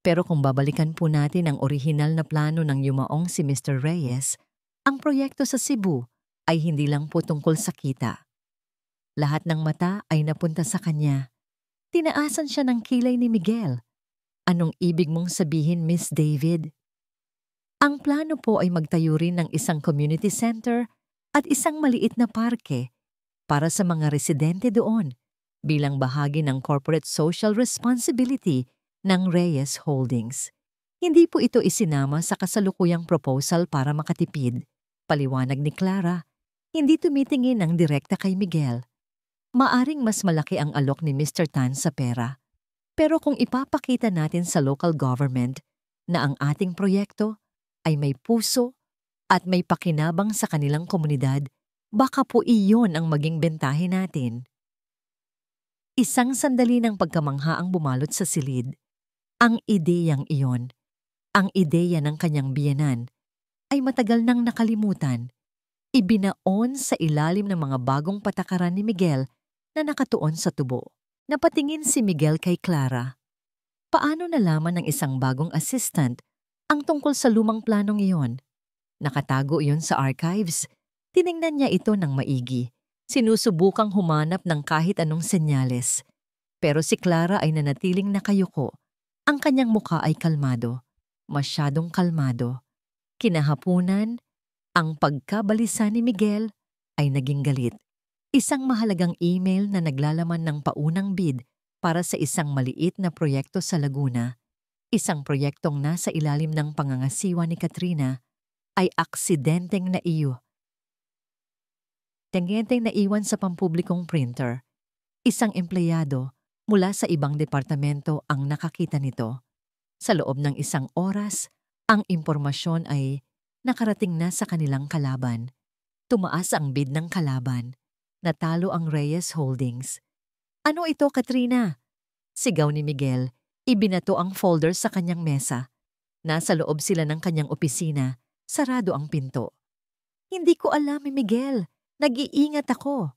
Pero kung babalikan po natin ang orihinal na plano ng yumaong si Mr. Reyes, ang proyekto sa Cebu ay hindi lang po tungkol sa kita. Lahat ng mata ay napunta sa kanya. Tinaasan siya ng kilay ni Miguel. Anong ibig mong sabihin, Miss David? Ang plano po ay magtayo rin ng isang community center at isang maliit na parke para sa mga residente doon bilang bahagi ng corporate social responsibility ng Reyes Holdings. Hindi po ito isinama sa kasalukuyang proposal para makatipid. Paliwanag ni Clara, hindi tumitingin ng direkta kay Miguel. Maaring mas malaki ang alok ni Mr. Tan sa pera. Pero kung ipapakita natin sa local government na ang ating proyekto ay may puso at may pakinabang sa kanilang komunidad, baka po iyon ang maging bentahe natin. Isang sandali ng pagkamangha ang bumalot sa silid. Ang ideyang iyon, ang ideya ng kanyang biyenan, ay matagal nang nakalimutan. Ibinaon sa ilalim ng mga bagong patakaran ni Miguel na nakatuon sa tubo. Napatingin si Miguel kay Clara. Paano nalaman ng isang bagong assistant ang tungkol sa lumang planong iyon? Nakatago iyon sa archives. Tiningnan niya ito ng maigi. Sinusubukang humanap ng kahit anong senyales. Pero si Clara ay nanatiling nakayuko. Ang kanyang muka ay kalmado. Masyadong kalmado. Kinahapunan, ang pagkabalisa ni Miguel ay naging galit. Isang mahalagang email na naglalaman ng paunang bid para sa isang maliit na proyekto sa Laguna, isang proyektong nasa ilalim ng pangangasiwa ni Katrina, ay aksidenteng naiwan sa pampublikong printer. Isang empleyado mula sa ibang departamento ang nakakita nito. Sa loob ng isang oras, ang impormasyon ay nakarating na sa kanilang kalaban. Tumaas ang bid ng kalaban. Natalo ang Reyes Holdings. Ano ito, Katrina? Sigaw ni Miguel. Ibinato ang folder sa kanyang mesa. Nasa loob sila ng kanyang opisina. Sarado ang pinto. Hindi ko alam, Miguel. Nag-iingat ako.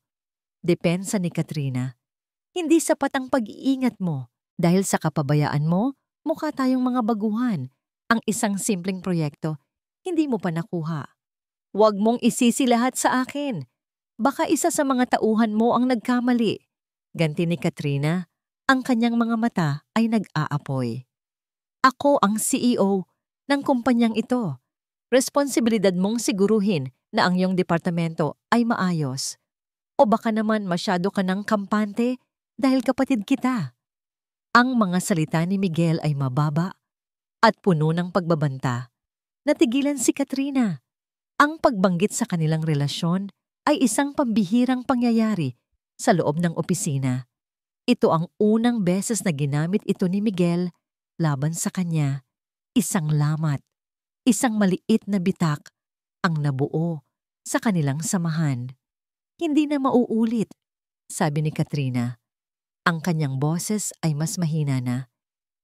Depensa ni Katrina. Hindi sapat ang pag-iingat mo. Dahil sa kapabayaan mo, mukha tayong mga baguhan. Ang isang simpleng proyekto, hindi mo pa nakuha. Huwag mong isisi lahat sa akin. Baka isa sa mga tauhan mo ang nagkamali. Ganti ni Katrina, ang kanyang mga mata ay nag-aapoy. Ako ang CEO ng kumpanyang ito. Responsibilidad mong siguruhin na ang iyong departamento ay maayos. O baka naman masyado ka ng kampante dahil kapatid kita. Ang mga salita ni Miguel ay mababa at puno ng pagbabanta. Natigilan si Katrina. Ang pagbanggit sa kanilang relasyon ay isang pambihirang pangyayari sa loob ng opisina. Ito ang unang beses na ginamit ito ni Miguel laban sa kanya. Isang lamat, isang maliit na bitak ang nabuo sa kanilang samahan. Hindi na mauulit, sabi ni Katrina. Ang kanyang boses ay mas mahina na.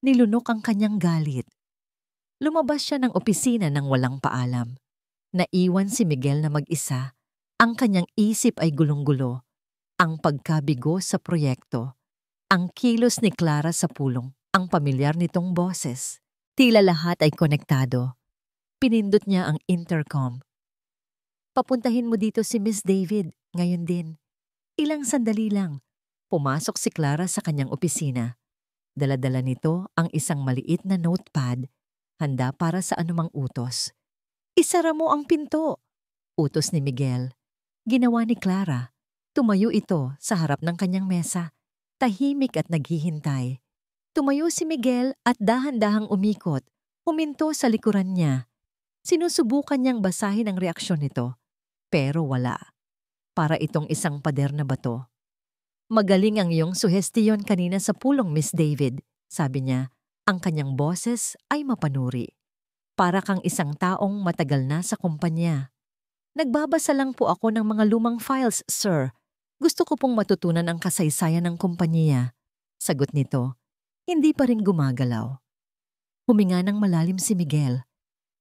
Nilunok ang kanyang galit. Lumabas siya ng opisina nang walang paalam. Naiwan si Miguel na mag-isa. Ang kanyang isip ay gulong-gulo. Ang pagkabigo sa proyekto. Ang kilos ni Clara sa pulong. Ang pamilyar nitong boses. Tila lahat ay konektado. Pinindot niya ang intercom. Papuntahin mo dito si Miss David, ngayon din. Ilang sandali lang. Pumasok si Clara sa kanyang opisina. Dala-dala nito ang isang maliit na notepad, handa para sa anumang utos. Isara mo ang pinto, utos ni Miguel. Ginawa ni Clara. Tumayo ito sa harap ng kanyang mesa, tahimik at naghihintay. Tumayo si Miguel at dahan-dahang umikot, huminto sa likuran niya. Sinusubukan niyang basahin ang reaksyon nito, pero wala. Para itong isang pader na bato. Magaling ang iyong suhestiyon kanina sa pulong, Miss David, sabi niya. Ang kanyang boses ay mapanuri. Para kang isang taong matagal na sa kumpanya. Nagbabasa lang po ako ng mga lumang files, sir. Gusto ko pong matutunan ang kasaysayan ng kumpanya. Sagot nito. Hindi pa rin gumagalaw. Huminga ng malalim si Miguel.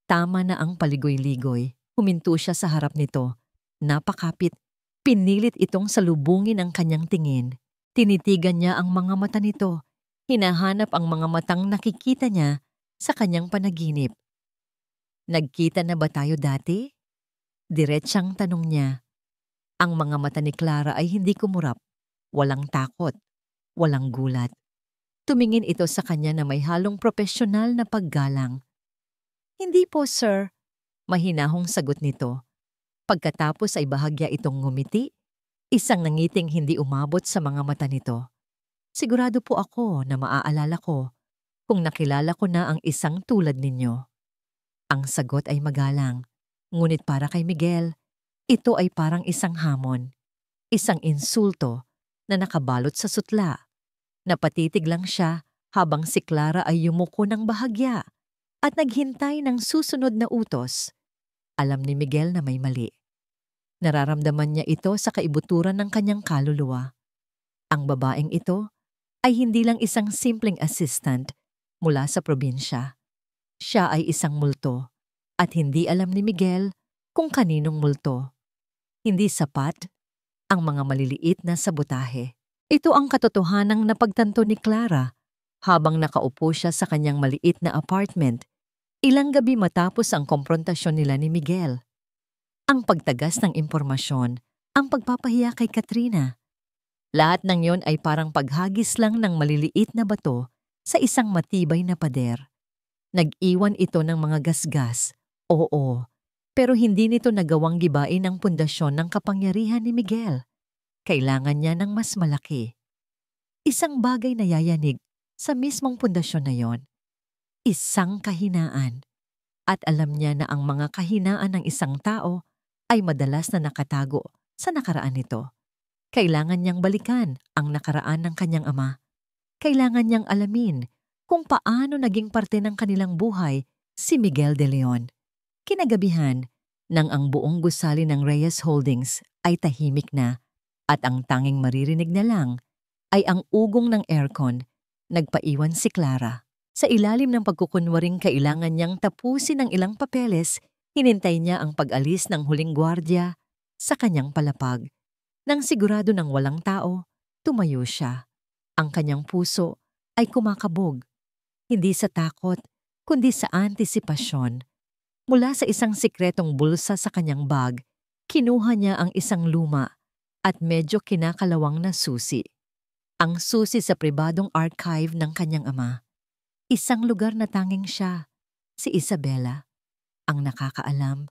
Tama na ang paligoy-ligoy. Huminto siya sa harap nito. Napakapit, pinilit itong salubungin ang kanyang tingin. Tinitigan niya ang mga mata nito. Hinahanap ang mga matang nakikita niya sa kanyang panaginip. Nagkita na ba tayo dati? Diretsang tanong niya. Ang mga mata ni Clara ay hindi kumurap. Walang takot. Walang gulat. Tumingin ito sa kanya na may halong propesyonal na paggalang. Hindi po, sir. Mahinahong sagot nito. Pagkatapos ay bahagya itong ngumiti, isang nangiting hindi umabot sa mga mata nito. Sigurado po ako na maaalala ko kung nakilala ko na ang isang tulad ninyo. Ang sagot ay magalang, ngunit para kay Miguel, ito ay parang isang hamon, isang insulto na nakabalot sa sutla. Napatitig lang siya habang si Clara ay yumuko ng bahagya at naghintay ng susunod na utos. Alam ni Miguel na may mali. Nararamdaman niya ito sa kaibuturan ng kanyang kaluluwa. Ang babaeng ito ay hindi lang isang simpleng assistant mula sa probinsya. Siya ay isang multo at hindi alam ni Miguel kung kaninong multo. Hindi sapat ang mga maliliit na sabotahe. Ito ang katotohanang napagtanto ni Clara habang nakaupo siya sa kanyang maliit na apartment, ilang gabi matapos ang komprontasyon nila ni Miguel. Ang pagtagas ng impormasyon, ang pagpapahiya kay Katrina. Lahat ng yon ay parang paghagis lang ng maliliit na bato sa isang matibay na pader. Nag-iwan ito ng mga gasgas, oo, pero hindi nito nagawang gibain ang pundasyon ng kapangyarihan ni Miguel. Kailangan niya ng mas malaki. Isang bagay na yayanig sa mismong pundasyon na yon. Isang kahinaan. At alam niya na ang mga kahinaan ng isang tao ay madalas na nakatago sa nakaraan nito. Kailangan niyang balikan ang nakaraan ng kanyang ama. Kailangan niyang alamin kung paano naging parte ng kanilang buhay si Miguel de Leon. Kinagabihan, nang ang buong gusali ng Reyes Holdings ay tahimik na at ang tanging maririnig na lang ay ang ugong ng aircon, nagpaiwan si Clara. Sa ilalim ng pagkukunwaring kailangan niyang tapusin ang ilang papeles, hinintay niya ang pag-alis ng huling gwardiya sa kanyang palapag. Nang sigurado ng walang tao, tumayo siya. Ang kanyang puso ay kumakabog, hindi sa takot, kundi sa antisipasyon. Mula sa isang sikretong bulsa sa kanyang bag, kinuha niya ang isang luma at medyo kinakalawang na susi. Ang susi sa pribadong archive ng kanyang ama. Isang lugar na tanging siya, si Isabela, ang nakakaalam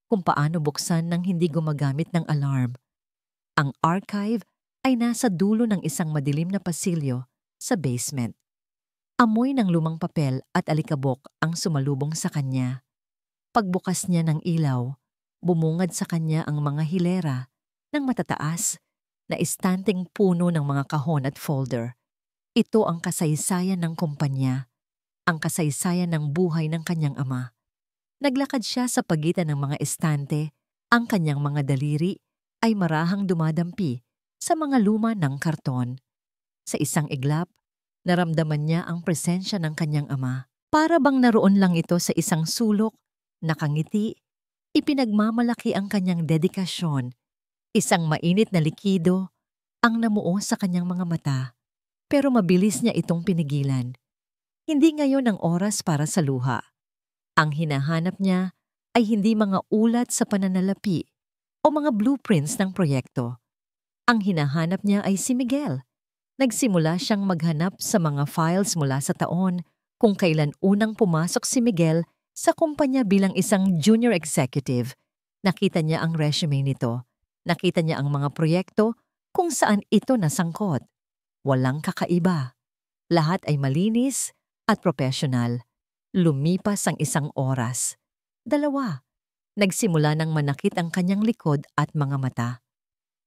kung paano buksan nang hindi gumagamit ng alarm. Ang archive ay nasa dulo ng isang madilim na pasilyo sa basement. Amoy ng lumang papel at alikabok ang sumalubong sa kanya. Pagbukas niya ng ilaw, bumungad sa kanya ang mga hilera ng matataas na istanteng puno ng mga kahon at folder. Ito ang kasaysayan ng kumpanya, ang kasaysayan ng buhay ng kanyang ama. Naglakad siya sa pagitan ng mga estante, ang kanyang mga daliri ay marahang dumadampi sa mga luma ng karton. Sa isang iglap, naramdaman niya ang presensya ng kanyang ama. Para bang naroon lang ito sa isang sulok, nakangiti, ipinagmamalaki ang kanyang dedikasyon. Isang mainit na likido ang namuo sa kanyang mga mata, pero mabilis niya itong pinigilan. Hindi ngayon ang oras para sa luha. Ang hinahanap niya ay hindi mga ulat sa pananalapi o mga blueprints ng proyekto. Ang hinahanap niya ay si Miguel. Nagsimula siyang maghanap sa mga files mula sa taon kung kailan unang pumasok si Miguel sa kumpanya bilang isang junior executive. Nakita niya ang resume nito. Nakita niya ang mga proyekto kung saan ito nasangkot. Walang kakaiba. Lahat ay malinis at professional. Lumipas ang isang oras. 2. Nagsimula ng manakit ang kanyang likod at mga mata.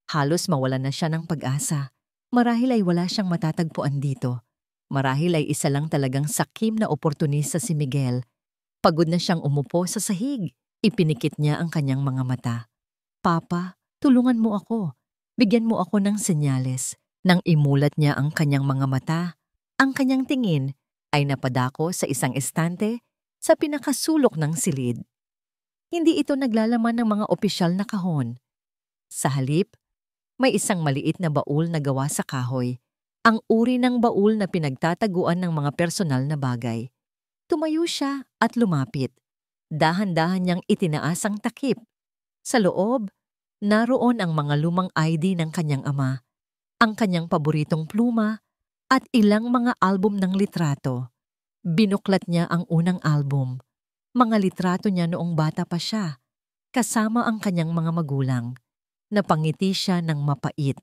Halos mawalan na siya ng pag-asa. Marahil ay wala siyang matatagpuan dito. Marahil ay isa lang talagang sakim na oportunista si Miguel. Pagod na siyang umupo sa sahig. Ipinikit niya ang kanyang mga mata. Papa, tulungan mo ako. Bigyan mo ako ng senyales. Nang imulat niya ang kanyang mga mata, ang kanyang tingin ay napadako sa isang estante sa pinakasulok ng silid. Hindi ito naglalaman ng mga opisyal na kahon. Sa halip, may isang maliit na baul na gawa sa kahoy. Ang uri ng baul na pinagtataguan ng mga personal na bagay. Tumayo siya at lumapit. Dahan-dahan niyang itinaas ang takip. Sa loob, naroon ang mga lumang ID ng kanyang ama, ang kanyang paboritong pluma, at ilang mga album ng litrato. Binuklat niya ang unang album. Mga litrato niya noong bata pa siya, kasama ang kanyang mga magulang. Napangiti siya ng mapait.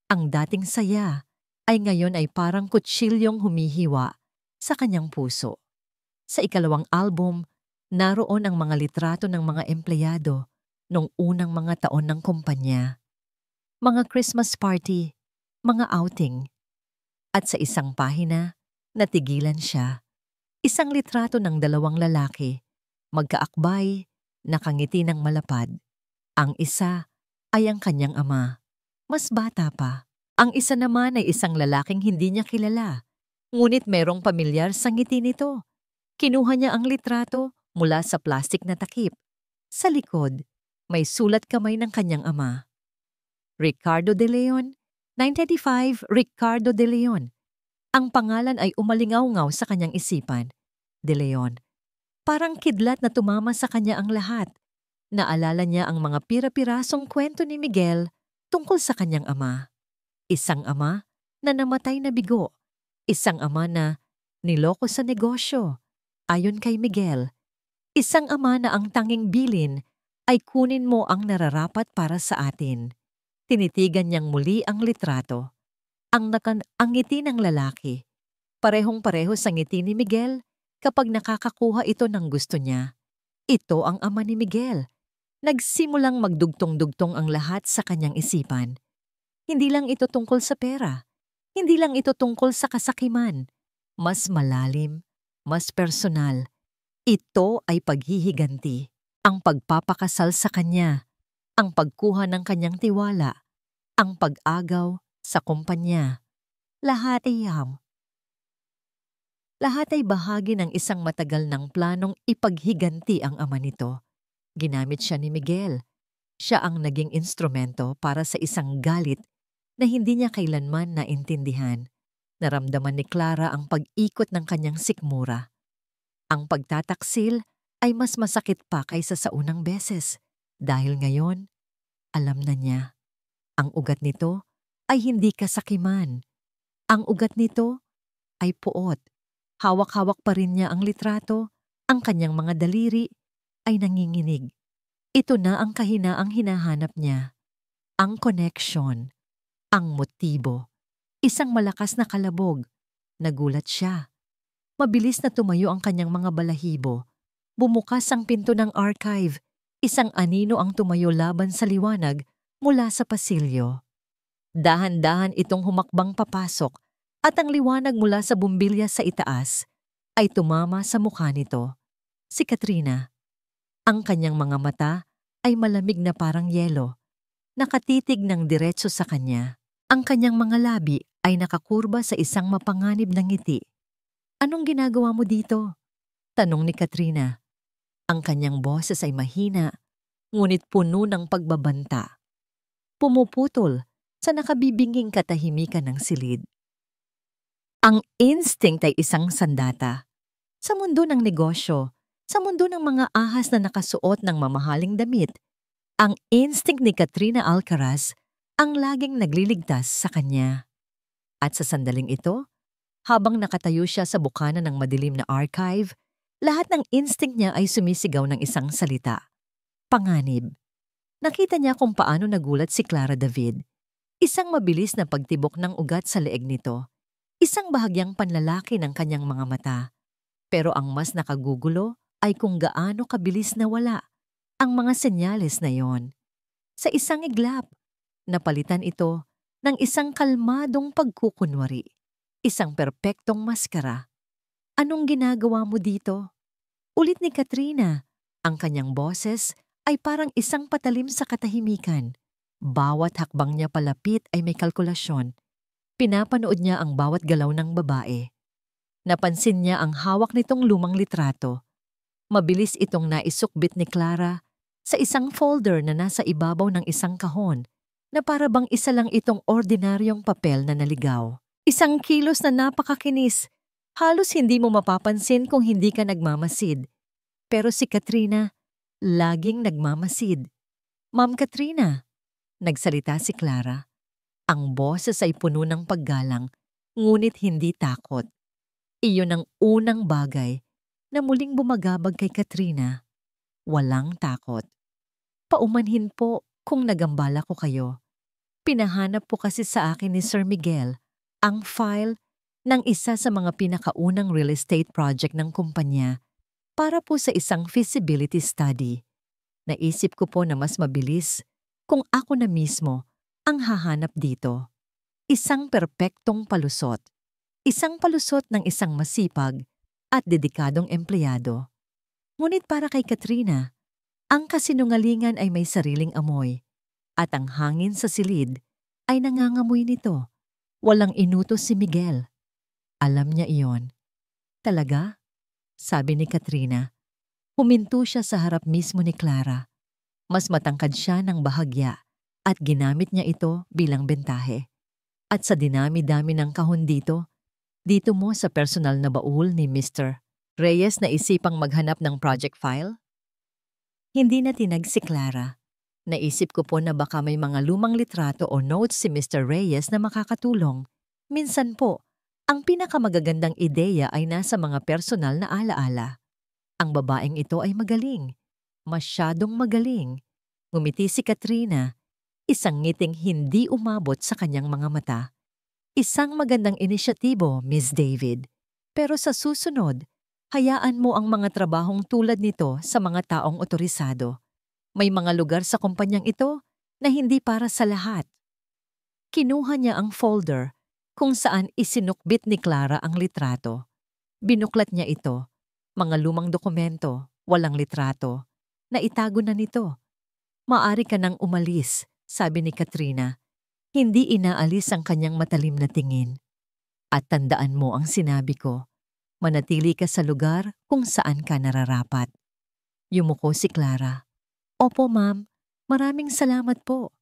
Ang dating saya ay ngayon ay parang kutsilyong humihiwa sa kanyang puso. Sa ikalawang album, naroon ang mga litrato ng mga empleyado noong unang mga taon ng kumpanya. Mga Christmas party, mga outing. At sa isang pahina, natigilan siya. Isang litrato ng dalawang lalaki, magkaakbay, nakangiti ng malapad. Ang isa ay ang kanyang ama, mas bata pa. Ang isa naman ay isang lalaking hindi niya kilala, ngunit merong pamilyar sa ngiti nito. Kinuha niya ang litrato mula sa plastik na takip. Sa likod, may sulat kamay ng kanyang ama. Ricardo de Leon, 1985 Ricardo de Leon. Ang pangalan ay umalingaw-ngaw sa kanyang isipan. De Leon. Parang kidlat na tumama sa kanya ang lahat. Naalala niya ang mga pira-pirasong kwento ni Miguel tungkol sa kanyang ama. Isang ama na namatay na bigo. Isang ama na niloko sa negosyo. Ayon kay Miguel, isang ama na ang tanging bilin ay kunin mo ang nararapat para sa atin. Tinitigan niyang muli ang litrato. Ang ngiti ng lalaki. Parehong-pareho sa ngiti ni Miguel kapag nakakakuha ito ng gusto niya. Ito ang ama ni Miguel. Nagsimulang magdugtong-dugtong ang lahat sa kanyang isipan. Hindi lang ito tungkol sa pera. Hindi lang ito tungkol sa kasakiman. Mas malalim, mas personal. Ito ay paghihiganti. Ang pagpapakasal sa kanya. Ang pagkuha ng kanyang tiwala. Ang pag-agaw sa kumpanya. Lahat ay bahagi ng isang matagal ng planong ipaghiganti ang ama nito. Ginamit siya ni Miguel. Siya ang naging instrumento para sa isang galit na hindi niya kailanman naintindihan. Naramdaman ni Clara ang pag-ikot ng kanyang sikmura. Ang pagtataksil ay mas masakit pa kaysa sa unang beses dahil ngayon, alam na niya. Ang ugat nito ay hindi kasakiman. Ang ugat nito ay puot. Hawak-hawak pa rin niya ang litrato, ang kanyang mga daliri ay nanginginig. Ito na ang kahinaang hinahanap niya. Ang connection, ang motibo. Isang malakas na kalabog. Nagulat siya. Mabilis na tumayo ang kanyang mga balahibo. Bumukas ang pinto ng archive. Isang anino ang tumayo laban sa liwanag mula sa pasilyo. Dahan-dahan itong humakbang papasok at ang liwanag mula sa bumbilya sa itaas ay tumama sa mukha nito. Si Katrina. Ang kanyang mga mata ay malamig na parang yelo. Nakatitig ng diretso sa kanya. Ang kanyang mga labi ay nakakurba sa isang mapanganib na ngiti. Anong ginagawa mo dito? Tanong ni Katrina. Ang kanyang boses ay mahina, ngunit puno ng pagbabanta. Pumuputol sa nakabibinging katahimikan ng silid. Ang instinct ay isang sandata. Sa mundo ng negosyo, sa mundo ng mga ahas na nakasuot ng mamahaling damit, ang instinct ni Katrina Alcaraz ang laging nagliligtas sa kanya. At sa sandaling ito, habang nakatayo siya sa bukana ng madilim na archive, lahat ng instinct niya ay sumisigaw ng isang salita. Panganib. Nakita niya kung paano nagulat si Clara David. Isang mabilis na pagtibok ng ugat sa leeg nito. Isang bahagyang panlalaki ng kanyang mga mata. Pero ang mas nakagugulo ay kung gaano kabilis nawala ang mga senyales na yon. Sa isang iglap, napalitan ito ng isang kalmadong pagkukunwari. Isang perpektong maskara. Anong ginagawa mo dito? Ulit ni Katrina. Ang kanyang boses ay parang isang patalim sa katahimikan. Bawat hakbang niya palapit ay may kalkulasyon. Pinapanood niya ang bawat galaw ng babae. Napansin niya ang hawak nitong lumang litrato. Mabilis itong naisukbit ni Clara sa isang folder na nasa ibabaw ng isang kahon na para bang isa lang itong ordinaryong papel na naligaw. Isang kilos na napakakinis. Halos hindi mo mapapansin kung hindi ka nagmamasid. Pero si Katrina, laging nagmamasid. Ma'am Katrina, nagsalita si Clara. Ang boses ay puno ng paggalang, ngunit hindi takot. Iyon ang unang bagay na muling bumagabag kay Katrina. Walang takot. Paumanhin po kung nagambala ko kayo. Pinahanap po kasi sa akin ni Sir Miguel ang file ng isa sa mga pinakaunang real estate project ng kumpanya para po sa isang feasibility study. Naisip ko po na mas mabilis kung ako na mismo ang hahanap dito. Isang perpektong palusot. Isang palusot ng isang masipag at dedikadong empleyado. Ngunit para kay Katrina, ang kasinungalingan ay may sariling amoy at ang hangin sa silid ay nangangamoy nito. Walang inutos si Miguel. Alam niya iyon. Talaga? Sabi ni Katrina. Huminto siya sa harap mismo ni Clara. Mas matangkad siya ng bahagya at ginamit niya ito bilang bentahe. At sa dinami-dami ng kahon dito mo sa personal na baul ni Mr. Reyes na isipang maghanap ng project file? Hindi na tinag si Clara. Naisip ko po na baka may mga lumang litrato o notes si Mr. Reyes na makakatulong. Minsan po, ang pinakamagagandang ideya ay nasa mga personal na alaala. Ang babaeng ito ay magaling. Masyadong magaling. Ngumiti si Katrina, isang ngiting hindi umabot sa kanyang mga mata. Isang magandang inisyatibo, Miss David. Pero sa susunod, hayaan mo ang mga trabahong tulad nito sa mga taong otorisado. May mga lugar sa kumpanyang ito na hindi para sa lahat. Kinuha niya ang folder kung saan isinukbit ni Clara ang litrato. Binuklat niya ito. Mga lumang dokumento, walang litrato. Naitago na nito. Maari ka nang umalis, sabi ni Katrina. Hindi inaalis ang kanyang matalim na tingin. At tandaan mo ang sinabi ko, manatili ka sa lugar kung saan ka nararapat. Yumuko si Clara. Opo ma'am, maraming salamat po.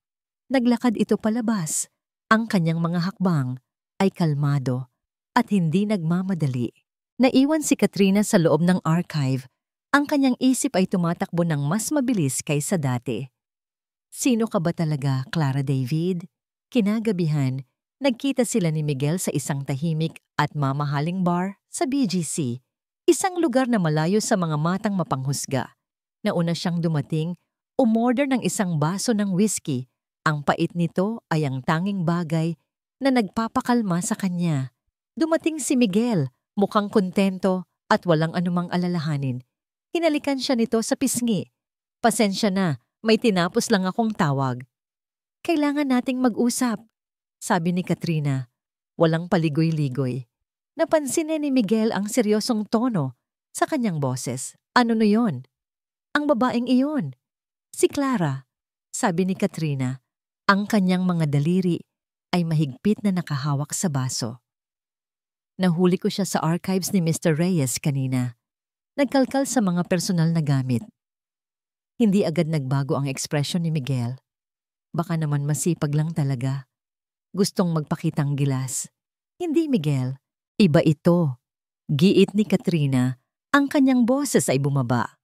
Naglakad ito palabas. Ang kanyang mga hakbang ay kalmado at hindi nagmamadali. Naiwan si Katrina sa loob ng archive. Ang kanyang isip ay tumatakbo ng mas mabilis kaysa dati. Sino ka ba talaga, Clara David? Kinagabihan, nagkita sila ni Miguel sa isang tahimik at mamahaling bar sa BGC, isang lugar na malayo sa mga matang mapanghusga. Nauna siyang dumating, umorder ng isang baso ng whiskey. Ang pait nito ay ang tanging bagay na nagpapakalma sa kanya. Dumating si Miguel, mukhang kontento at walang anumang alalahanin. Hinalikan siya nito sa pisngi. Pasensya na, may tinapos lang akong tawag. Kailangan nating mag-usap, sabi ni Katrina. Walang paligoy-ligoy. Napansin ni Miguel ang seryosong tono sa kanyang boses. Ano na yon? Ang babaeng iyon. Si Clara, sabi ni Katrina. Ang kanyang mga daliri ay mahigpit na nakahawak sa baso. Nahuli ko siya sa archives ni Mr. Reyes kanina. Nagkalkal sa mga personal na gamit. Hindi agad nagbago ang ekspresyon ni Miguel. Baka naman masipag lang talaga. Gustong magpakitang gilas. Hindi, Miguel. Iba ito. Giit ni Katrina. Ang kanyang boses ay bumaba.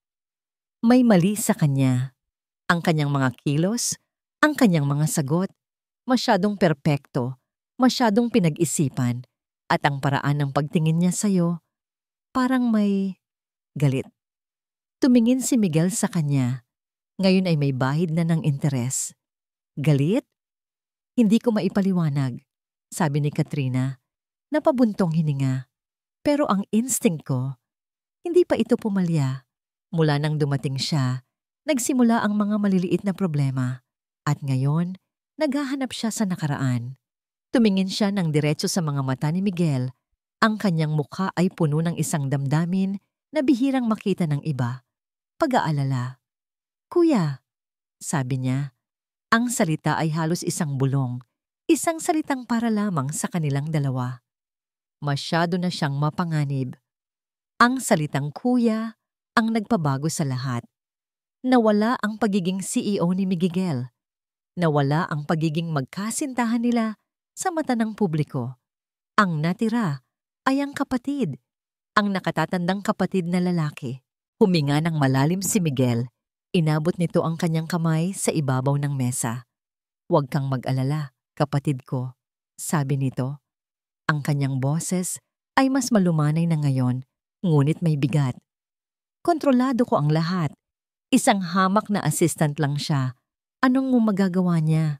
May mali sa kanya. Ang kanyang mga kilos, ang kanyang mga sagot, masyadong perpekto, masyadong pinag-isipan, at ang paraan ng pagtingin niya sa'yo, parang may galit. Tumingin si Miguel sa kanya. Ngayon ay may bahid na ng interes. Galit? Hindi ko maipaliwanag, sabi ni Katrina. Napabuntong hininga. Pero ang instinct ko, hindi pa ito pumalya. Mula nang dumating siya, nagsimula ang mga maliliit na problema. At ngayon, naghahanap siya sa nakaraan. Tumingin siya ng diretso sa mga mata ni Miguel. Ang kanyang mukha ay puno ng isang damdamin na bihirang makita ng iba. Pag-aalala. Kuya, sabi niya. Ang salita ay halos isang bulong. Isang salitang para lamang sa kanilang dalawa. Masyado na siyang mapanganib. Ang salitang kuya ang nagpabago sa lahat. Nawala ang pagiging CEO ni Miguel. Nawala ang pagiging magkasintahan nila sa mata ng publiko. Ang natira ay ang kapatid, ang nakatatandang kapatid na lalaki. Huminga ng malalim si Miguel. Inabot nito ang kanyang kamay sa ibabaw ng mesa. "Huwag kang mag-alala, kapatid ko," sabi nito. Ang kanyang boses ay mas malumanay na ngayon, ngunit may bigat. "Kontrolado ko ang lahat. Isang hamak na assistant lang siya. Anong mo magagawa niya?"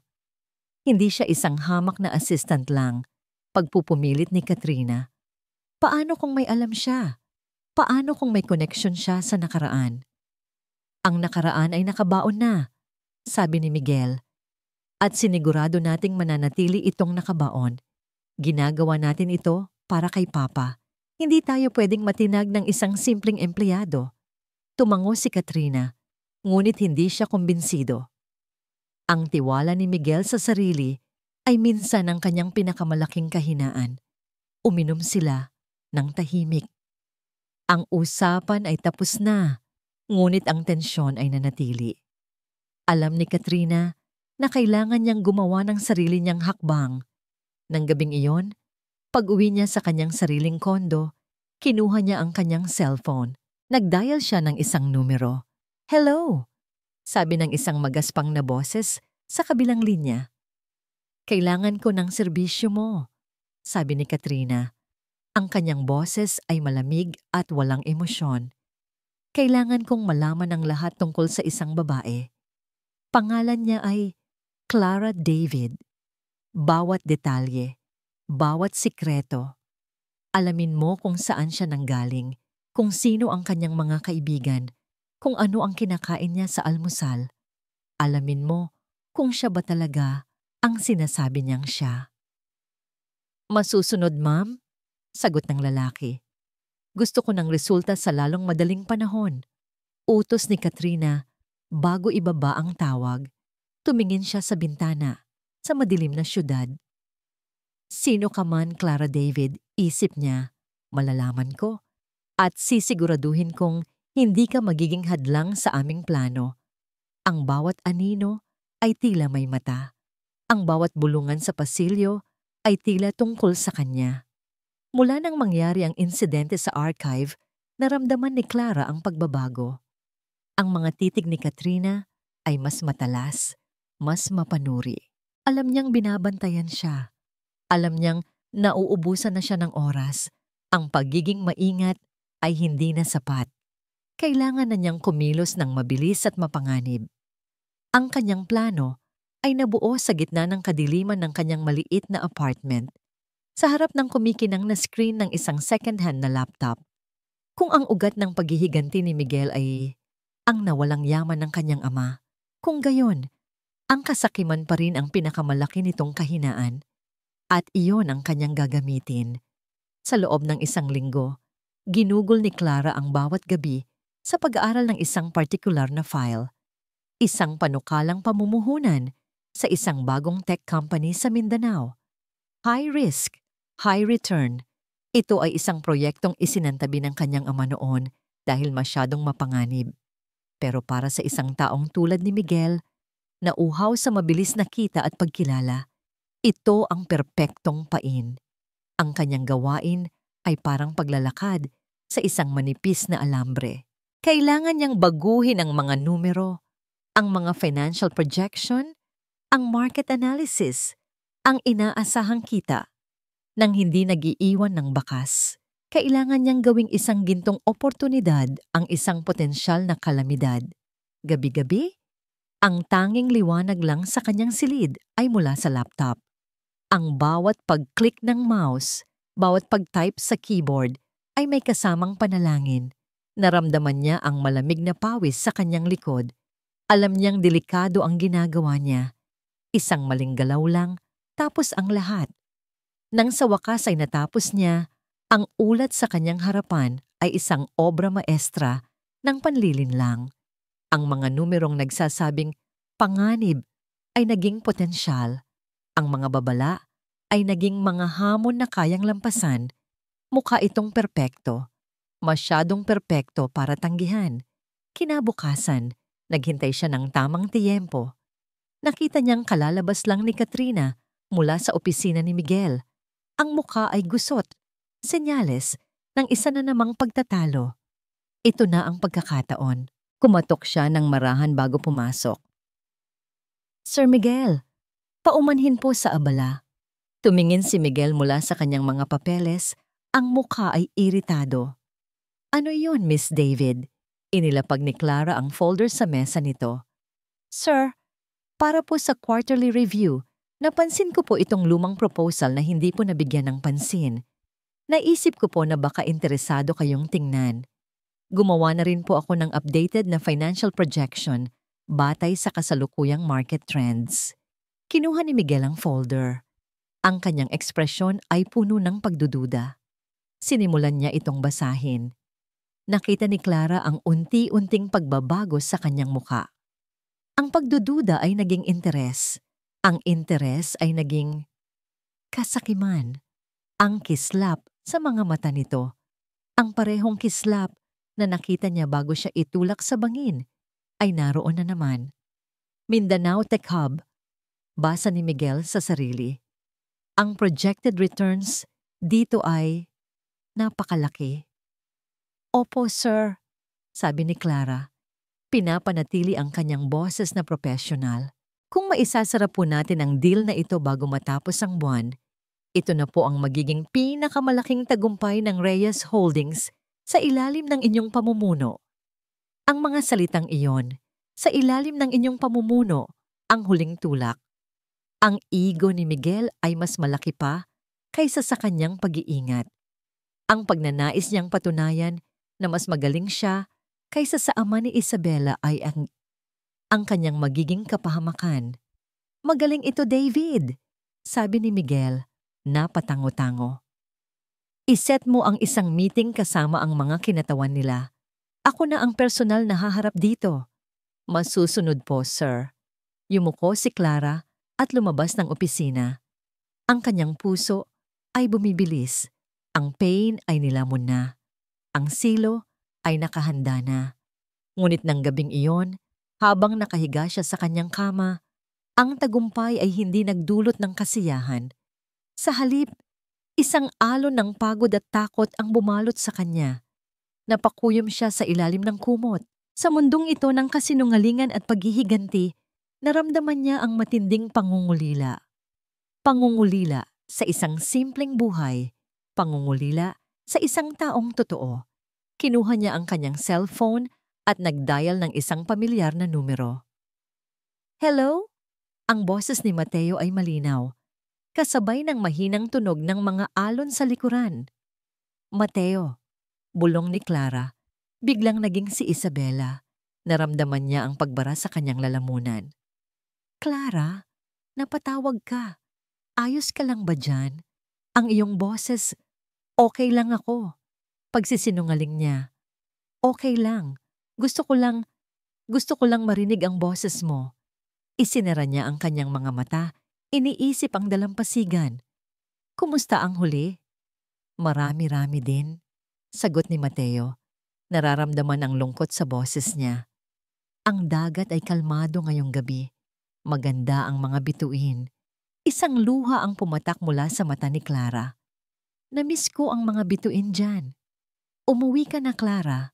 Hindi siya isang hamak na assistant lang. Pagpupumilit ni Katrina. Paano kung may alam siya? Paano kung may connection siya sa nakaraan? "Ang nakaraan ay nakabaon na," sabi ni Miguel. "At sinigurado nating mananatili itong nakabaon. Ginagawa natin ito para kay Papa. Hindi tayo pwedeng matinag ng isang simpleng empleyado." Tumango si Katrina, ngunit hindi siya kumbinsido. Ang tiwala ni Miguel sa sarili ay minsan ang kanyang pinakamalaking kahinaan. Uminom sila ng tahimik. Ang usapan ay tapos na, ngunit ang tensyon ay nanatili. Alam ni Katrina na kailangan niyang gumawa ng sarili niyang hakbang. Nang gabing iyon, pag-uwi niya sa kanyang sariling kondo, kinuha niya ang kanyang cellphone. Nag-dial siya ng isang numero. "Hello," sabi ng isang magaspang na boses sa kabilang linya. "Kailangan ko ng serbisyo mo," sabi ni Katrina. Ang kanyang boses ay malamig at walang emosyon. "Kailangan kong malaman ang lahat tungkol sa isang babae. Pangalan niya ay Clara David. Bawat detalye, bawat sikreto. Alamin mo kung saan siya nanggaling, kung sino ang kanyang mga kaibigan, kung ano ang kinakain niya sa almusal. Alamin mo kung siya ba talaga ang sinasabi niyang siya." "Masusunod, ma'am?" sagot ng lalaki. "Gusto ko ng resulta sa lalong madaling panahon." Utos ni Katrina. Bago ibaba ang tawag, tumingin siya sa bintana, sa madilim na syudad. "Sino ka man, Clara David," isip niya, "malalaman ko at sisiguraduhin kong hindi ka magiging hadlang sa aming plano." Ang bawat anino ay tila may mata. Ang bawat bulungan sa pasilyo ay tila tungkol sa kanya. Mula nang mangyari ang insidente sa archive, naramdaman ni Clara ang pagbabago. Ang mga titig ni Katrina ay mas matalas, mas mapanuri. Alam niyang binabantayan siya. Alam niyang nauubusan na siya ng oras. Ang pagiging maingat ay hindi na sapat. Kailangan na niyang kumilos ng mabilis at mapanganib. Ang kanyang plano ay nabuo sa gitna ng kadiliman ng kanyang maliit na apartment, sa harap ng kumikinang na screen ng isang second-hand na laptop. Kung ang ugat ng paghihiganti ni Miguel ay ang nawalang yaman ng kanyang ama, kung gayon, ang kasakiman pa rin ang pinakamalaki nitong kahinaan. At iyon ang kanyang gagamitin. Sa loob ng isang linggo, ginugol ni Clara ang bawat gabi sa pag-aaral ng isang partikular na file. Isang panukalang pamumuhunan sa isang bagong tech company sa Mindanao. High risk, high return. Ito ay isang proyektong isinantabi ng kanyang ama noon dahil masyadong mapanganib. Pero para sa isang taong tulad ni Miguel, na uhaw sa mabilis na kita at pagkilala, ito ang perpektong pain. Ang kanyang gawain ay parang paglalakad sa isang manipis na alambre. Kailangan niyang baguhin ang mga numero, ang mga financial projection, ang market analysis, ang inaasahang kita. Nang hindi nag-iiwan ng bakas, kailangan niyang gawing isang gintong oportunidad ang isang potensyal na kalamidad. Gabi-gabi, ang tanging liwanag lang sa kanyang silid ay mula sa laptop. Ang bawat pag-click ng mouse, bawat pag-type sa keyboard ay may kasamang panalangin. Naramdaman niya ang malamig na pawis sa kanyang likod. Alam niyang delikado ang ginagawa niya. Isang maling galaw lang, tapos ang lahat. Nang sa wakas ay natapos niya, ang ulat sa kanyang harapan ay isang obra maestra ng panlilinlang. Ang mga numerong nagsasabing panganib ay naging potensyal. Ang mga babala ay naging mga hamon na kayang lampasan. Mukha itong perpekto. Masyadong perpekto para tanggihan. Kinabukasan, Naghintay siya ng tamang tiyempo. Nakita niyang kalalabas lang ni Katrina mula sa opisina ni Miguel. Ang mukha ay gusot, senyales ng isa na namang pagtatalo. Ito na ang pagkakataon. Kumatok siya ng marahan bago pumasok. Sir Miguel, paumanhin po sa abala. Tumingin si Miguel mula sa kanyang mga papeles, ang mukha ay iritado. Ano yun, Miss David? Inilapag ni Clara ang folder sa mesa nito. Sir, para po sa quarterly review, napansin ko po itong lumang proposal na hindi po nabigyan ng pansin. Naisip ko po na baka interesado kayong tingnan. Gumawa na rin po ako ng updated na financial projection batay sa kasalukuyang market trends. Kinuha ni Miguel ang folder. Ang kanyang ekspresyon ay puno ng pagdududa. Sinimulan niya itong basahin. Nakita ni Clara ang unti-unting pagbabago sa kanyang mukha. Ang pagdududa ay naging interes. Ang interes ay naging kasakiman. Ang kislap sa mga mata nito. Ang parehong kislap na nakita niya bago siya itulak sa bangin ay naroon na naman. Mindanao Tech Hub. Basa ni Miguel sa sarili. Ang projected returns dito ay napakalaki. Opo, sir, sabi ni Clara. Pinapanatili ang kanyang boses na professional. Kung maisasara po natin ang deal na ito bago matapos ang buwan, ito na po ang magiging pinakamalaking tagumpay ng Reyes Holdings sa ilalim ng inyong pamumuno. Ang mga salitang iyon, sa ilalim ng inyong pamumuno, ang huling tulak. Ang ego ni Miguel ay mas malaki pa kaysa sa kanyang pag-iingat. Ang pagnanais niyang patunayan na mas magaling siya kaysa sa ama ni Isabela ay ang kanyang magiging kapahamakan. Magaling ito, David, sabi ni Miguel, napatango-tango. Iset mo ang isang meeting kasama ang mga kinatawan nila. Ako na ang personal na haharap dito. Masusunod po, sir. Yumuko si Clara at lumabas ng opisina. Ang kanyang puso ay bumibilis. Ang pain ay nilamon na. Ang silo ay nakahanda na. Ngunit ng gabing iyon, habang nakahiga siya sa kanyang kama, ang tagumpay ay hindi nagdulot ng kasiyahan. Sa halip, isang alon ng pagod at takot ang bumalot sa kanya. Napakuyom siya sa ilalim ng kumot. Sa mundong ito ng kasinungalingan at paghihiganti, naramdaman niya ang matinding pangungulila. Pangungulila sa isang simpleng buhay. Pangungulila sa isang taong totoo. Kinuha niya ang kanyang cellphone at nagdial ng isang pamilyar na numero. Hello? Ang boses ni Mateo ay malinaw. Kasabay ng mahinang tunog ng mga alon sa likuran. Mateo, bulong ni Clara. Biglang naging si Isabela. Naramdaman niya ang pagbara sa kanyang lalamunan. Clara, napatawag ka. Ayos ka lang ba dyan? Ang iyong boses, okay lang ako. Pagsisinungaling niya. Okay lang. Gusto ko lang marinig ang boses mo. Isinara niya ang kanyang mga mata. Iniisip ang dalampasigan. Kumusta ang huli? Marami-rami din, sagot ni Mateo. Nararamdaman ang lungkot sa boses niya. Ang dagat ay kalmado ngayong gabi. Maganda ang mga bituin. Isang luha ang pumatak mula sa mata ni Clara. Namiss ko ang mga bituin dyan. Umuwi ka na, Clara.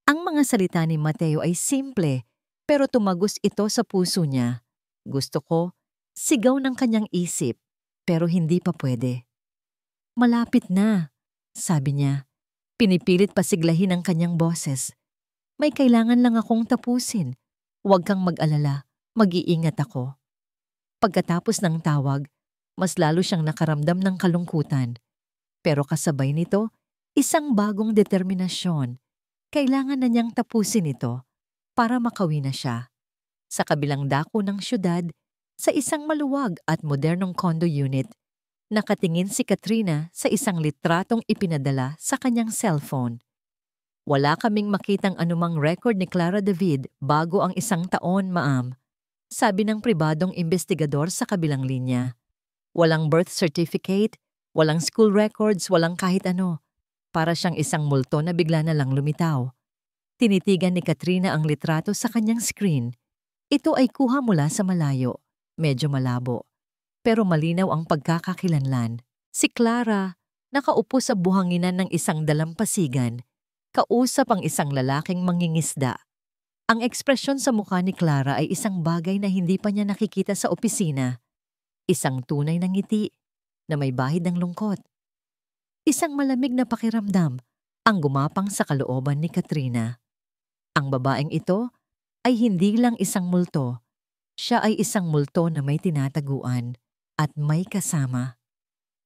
Ang mga salita ni Mateo ay simple, pero tumagos ito sa puso niya. Gusto ko, sigaw ng kanyang isip, pero hindi pa pwede. Malapit na, sabi niya. Pinipilit pasiglahin ang kanyang boses. May kailangan lang akong tapusin. Huwag kang mag-alala, mag-iingat ako. Pagkatapos ng tawag, mas lalo siyang nakaramdam ng kalungkutan. Pero kasabay nito, isang bagong determinasyon. Kailangan na niyang tapusin ito para makawi na siya. Sa kabilang dako ng syudad, sa isang maluwag at modernong condo unit, nakatingin si Katrina sa isang litratong ipinadala sa kanyang cellphone. Wala kaming makitang anumang record ni Clara David bago ang 1 taon, ma'am, sabi ng pribadong investigador sa kabilang linya. Walang birth certificate, walang school records, walang kahit ano. Para siyang isang multo na bigla na lang lumitaw. Tinitigan ni Katrina ang litrato sa kanyang screen. Ito ay kuha mula sa malayo, medyo malabo, pero malinaw ang pagkakakilanlan. Si Clara, nakaupo sa buhanginan ng isang dalampasigan, kausap ang isang lalaking mangingisda. Ang ekspresyon sa mukha ni Clara ay isang bagay na hindi pa niya nakikita sa opisina. Isang tunay na ngiti na may bahid ng lungkot. Isang malamig na pakiramdam ang gumapang sa kalooban ni Katrina. Ang babaeng ito ay hindi lang isang multo. Siya ay isang multo na may tinataguan at may kasama.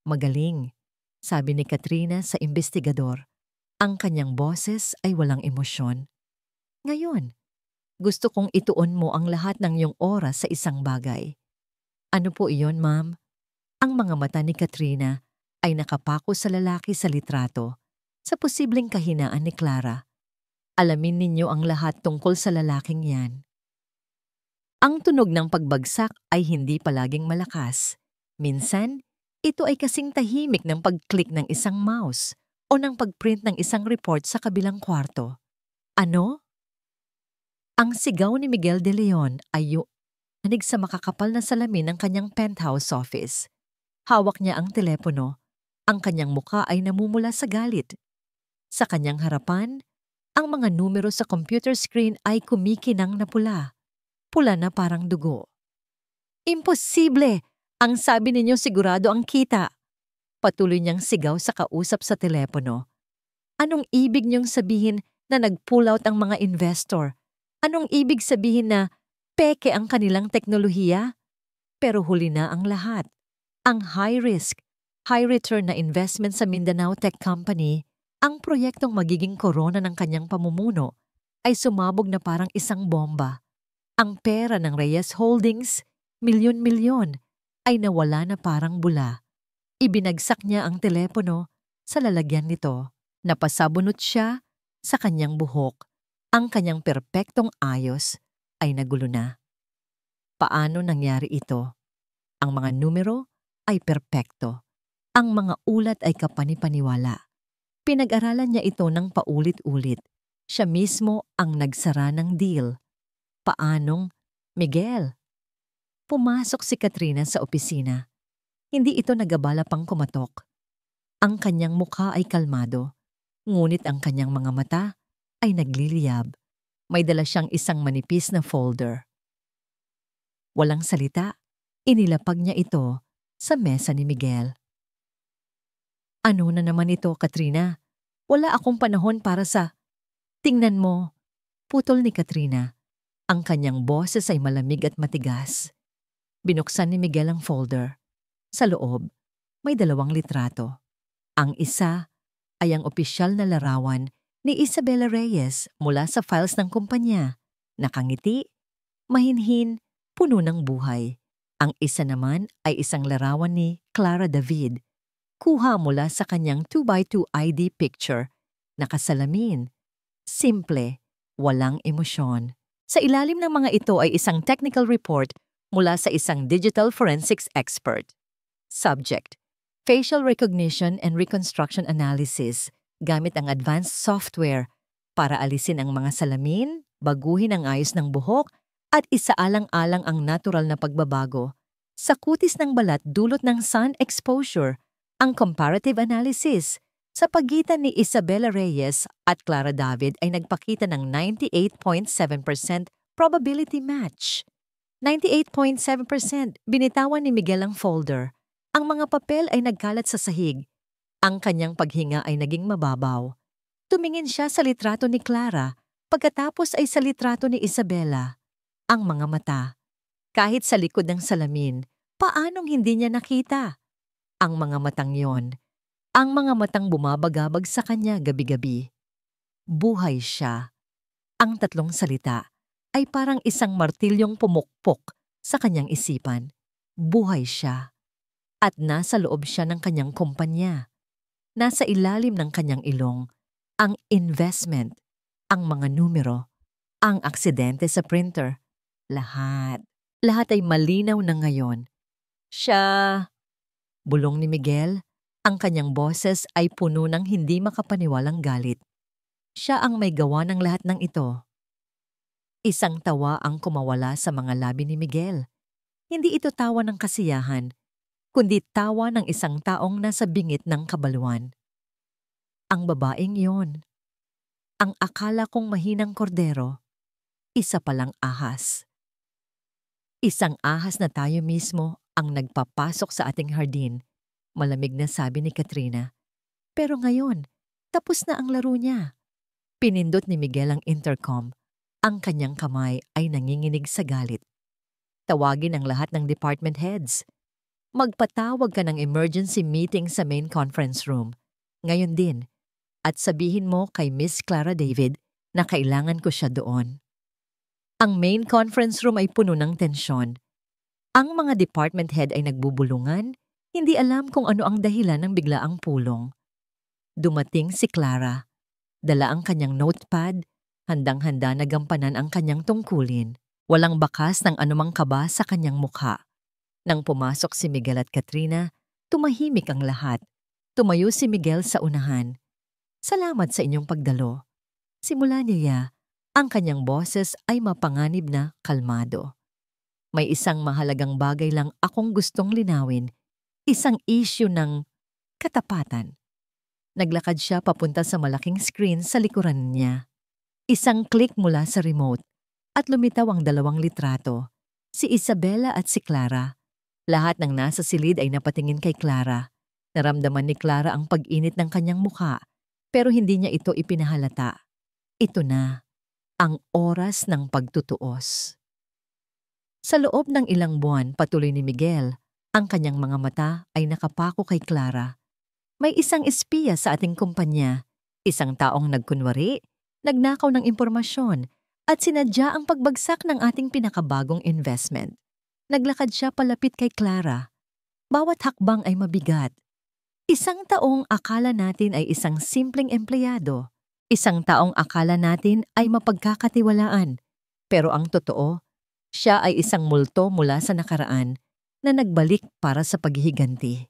Magaling, sabi ni Katrina sa imbestigador. Ang kanyang boses ay walang emosyon. Ngayon, gusto kong ituon mo ang lahat ng iyong oras sa isang bagay. Ano po iyon, ma'am? Ang mga mata ni Katrina ay nakapako sa lalaki sa litrato, sa posibleng kahinaan ni Clara. Alamin ninyo ang lahat tungkol sa lalaking yan. Ang tunog ng pagbagsak ay hindi palaging malakas. Minsan, ito ay kasing tahimik ng pag-click ng isang mouse o ng pag-print ng isang report sa kabilang kwarto. Ano? Ang sigaw ni Miguel de Leon ay hanig sa makakapal na salamin ng kanyang penthouse office. Hawak niya ang telepono. Ang kanyang muka ay namumula sa galit. Sa kanyang harapan, ang mga numero sa computer screen ay kumikinang na pula. Pula na parang dugo. Imposible! Ang sabi ninyo sigurado ang kita. Patuloy niyang sigaw sa kausap sa telepono. Anong ibig niyong sabihin na nag-pull out ang mga investor? Anong ibig sabihin na peke ang kanilang teknolohiya? Pero huli na ang lahat. Ang high-risk, high-return na investment sa Mindanao Tech Company, ang proyektong magiging korona ng kanyang pamumuno, ay sumabog na parang isang bomba. Ang pera ng Reyes Holdings, milyon-milyon, ay nawala na parang bula. Ibinagsak niya ang telepono sa lalagyan nito. Napasabunot siya sa kanyang buhok. Ang kanyang perpektong ayos ay nagulo na. Paano nangyari ito? Ang mga numero ay perpekto. Ang mga ulat ay kapani-paniwala. Pinag-aralan niya ito ng paulit-ulit. Siya mismo ang nagsara ng deal. Paanong, Miguel? Pumasok si Katrina sa opisina. Hindi ito nagabala pang kumatok. Ang kanyang mukha ay kalmado, ngunit ang kanyang mga mata ay nagliliyab. May dala siyang isang manipis na folder. Walang salita, inilapag niya ito sa mesa ni Miguel. Ano na naman ito, Katrina? Wala akong panahon para sa... Tingnan mo, putol ni Katrina. Ang kanyang boses ay malamig at matigas. Binuksan ni Miguel ang folder. Sa loob, may 2 litrato. Ang isa ay ang opisyal na larawan ni Isabela Reyes mula sa files ng kumpanya. Nakangiti, mahinhin, puno ng buhay. Ang isa naman ay isang larawan ni Clara David, kuha mula sa kanyang 2x2 ID picture, nakasalamin. Simple, walang emosyon. Sa ilalim ng mga ito ay isang technical report mula sa isang digital forensics expert. Subject: Facial Recognition and Reconstruction Analysis gamit ang advanced software para alisin ang mga salamin, baguhin ang ayos ng buhok, at isaalang-alang ang natural na pagbabago. Sa kutis ng balat dulot ng sun exposure, ang comparative analysis sa pagitan ni Isabela Reyes at Clara David ay nagpakita ng 98.7% probability match. 98.7%, binitawan ni Miguel ang folder. Ang mga papel ay nagkalat sa sahig. Ang kanyang paghinga ay naging mababaw. Tumingin siya sa litrato ni Clara, pagkatapos ay sa litrato ni Isabela. Ang mga mata. Kahit sa likod ng salamin, paanong hindi niya nakita? Ang mga matang yon. Ang mga matang bumabagabag sa kanya gabi-gabi. Buhay siya. Ang 3 salita ay parang isang martilyong pumukpok sa kanyang isipan. Buhay siya. At nasa loob siya ng kanyang kumpanya. Nasa ilalim ng kanyang ilong, ang investment, ang mga numero, ang aksidente sa printer. Lahat. Lahat ay malinaw na ngayon. Siya, bulong ni Miguel, ang kanyang boses ay puno ng hindi makapaniwalang galit. Siya ang may gawa ng lahat ng ito. Isang tawa ang kumawala sa mga labi ni Miguel. Hindi ito tawa ng kasiyahan, kundi tawa ng isang taong nasa bingit ng kabaluan. Ang babaeng yon, ang akala kong mahinang kordero, isa palang ahas. Isang ahas na tayo mismo ang nagpapasok sa ating hardin, malamig na sabi ni Katrina. Pero ngayon, tapos na ang laro niya. Pinindot ni Miguel ang intercom. Ang kanyang kamay ay nanginginig sa galit. Tawagin ang lahat ng department heads. Magpatawag ka ng emergency meeting sa main conference room. Ngayon din. At sabihin mo kay Miss Clara David na kailangan ko siya doon. Ang main conference room ay puno ng tensyon. Ang mga department head ay nagbubulungan, hindi alam kung ano ang dahilan ng biglaang pulong. Dumating si Clara. Dala ang kanyang notepad, handang-handa na gampanan ang kanyang tungkulin. Walang bakas ng anumang kaba sa kanyang mukha. Nang pumasok si Miguel at Katrina, tumahimik ang lahat. Tumayo si Miguel sa unahan. Salamat sa inyong pagdalo. Simula niya, ang kanyang boses ay mapanganib na kalmado. May isang mahalagang bagay lang akong gustong linawin, isang issue ng katapatan. Naglakad siya papunta sa malaking screen sa likuran niya. Isang click mula sa remote at lumitaw ang dalawang litrato, si Isabela at si Clara. Lahat ng nasa silid ay napatingin kay Clara. Naramdaman ni Clara ang pag-init ng kanyang mukha, pero hindi niya ito ipinahalata. Ito na, ang oras ng pagtutuos. Sa loob ng ilang buwan, patuloy ni Miguel, ang kanyang mga mata ay nakapako kay Clara. May isang espiya sa ating kumpanya, isang taong nagkunwari, nagnakaw ng impormasyon, at sinadya ang pagbagsak ng ating pinakabagong investment. Naglakad siya palapit kay Clara. Bawat hakbang ay mabigat. Isang taong akala natin ay isang simpleng empleyado. Isang taong akala natin ay mapagkakatiwalaan. Pero ang totoo, siya ay isang multo mula sa nakaraan na nagbalik para sa paghihiganti.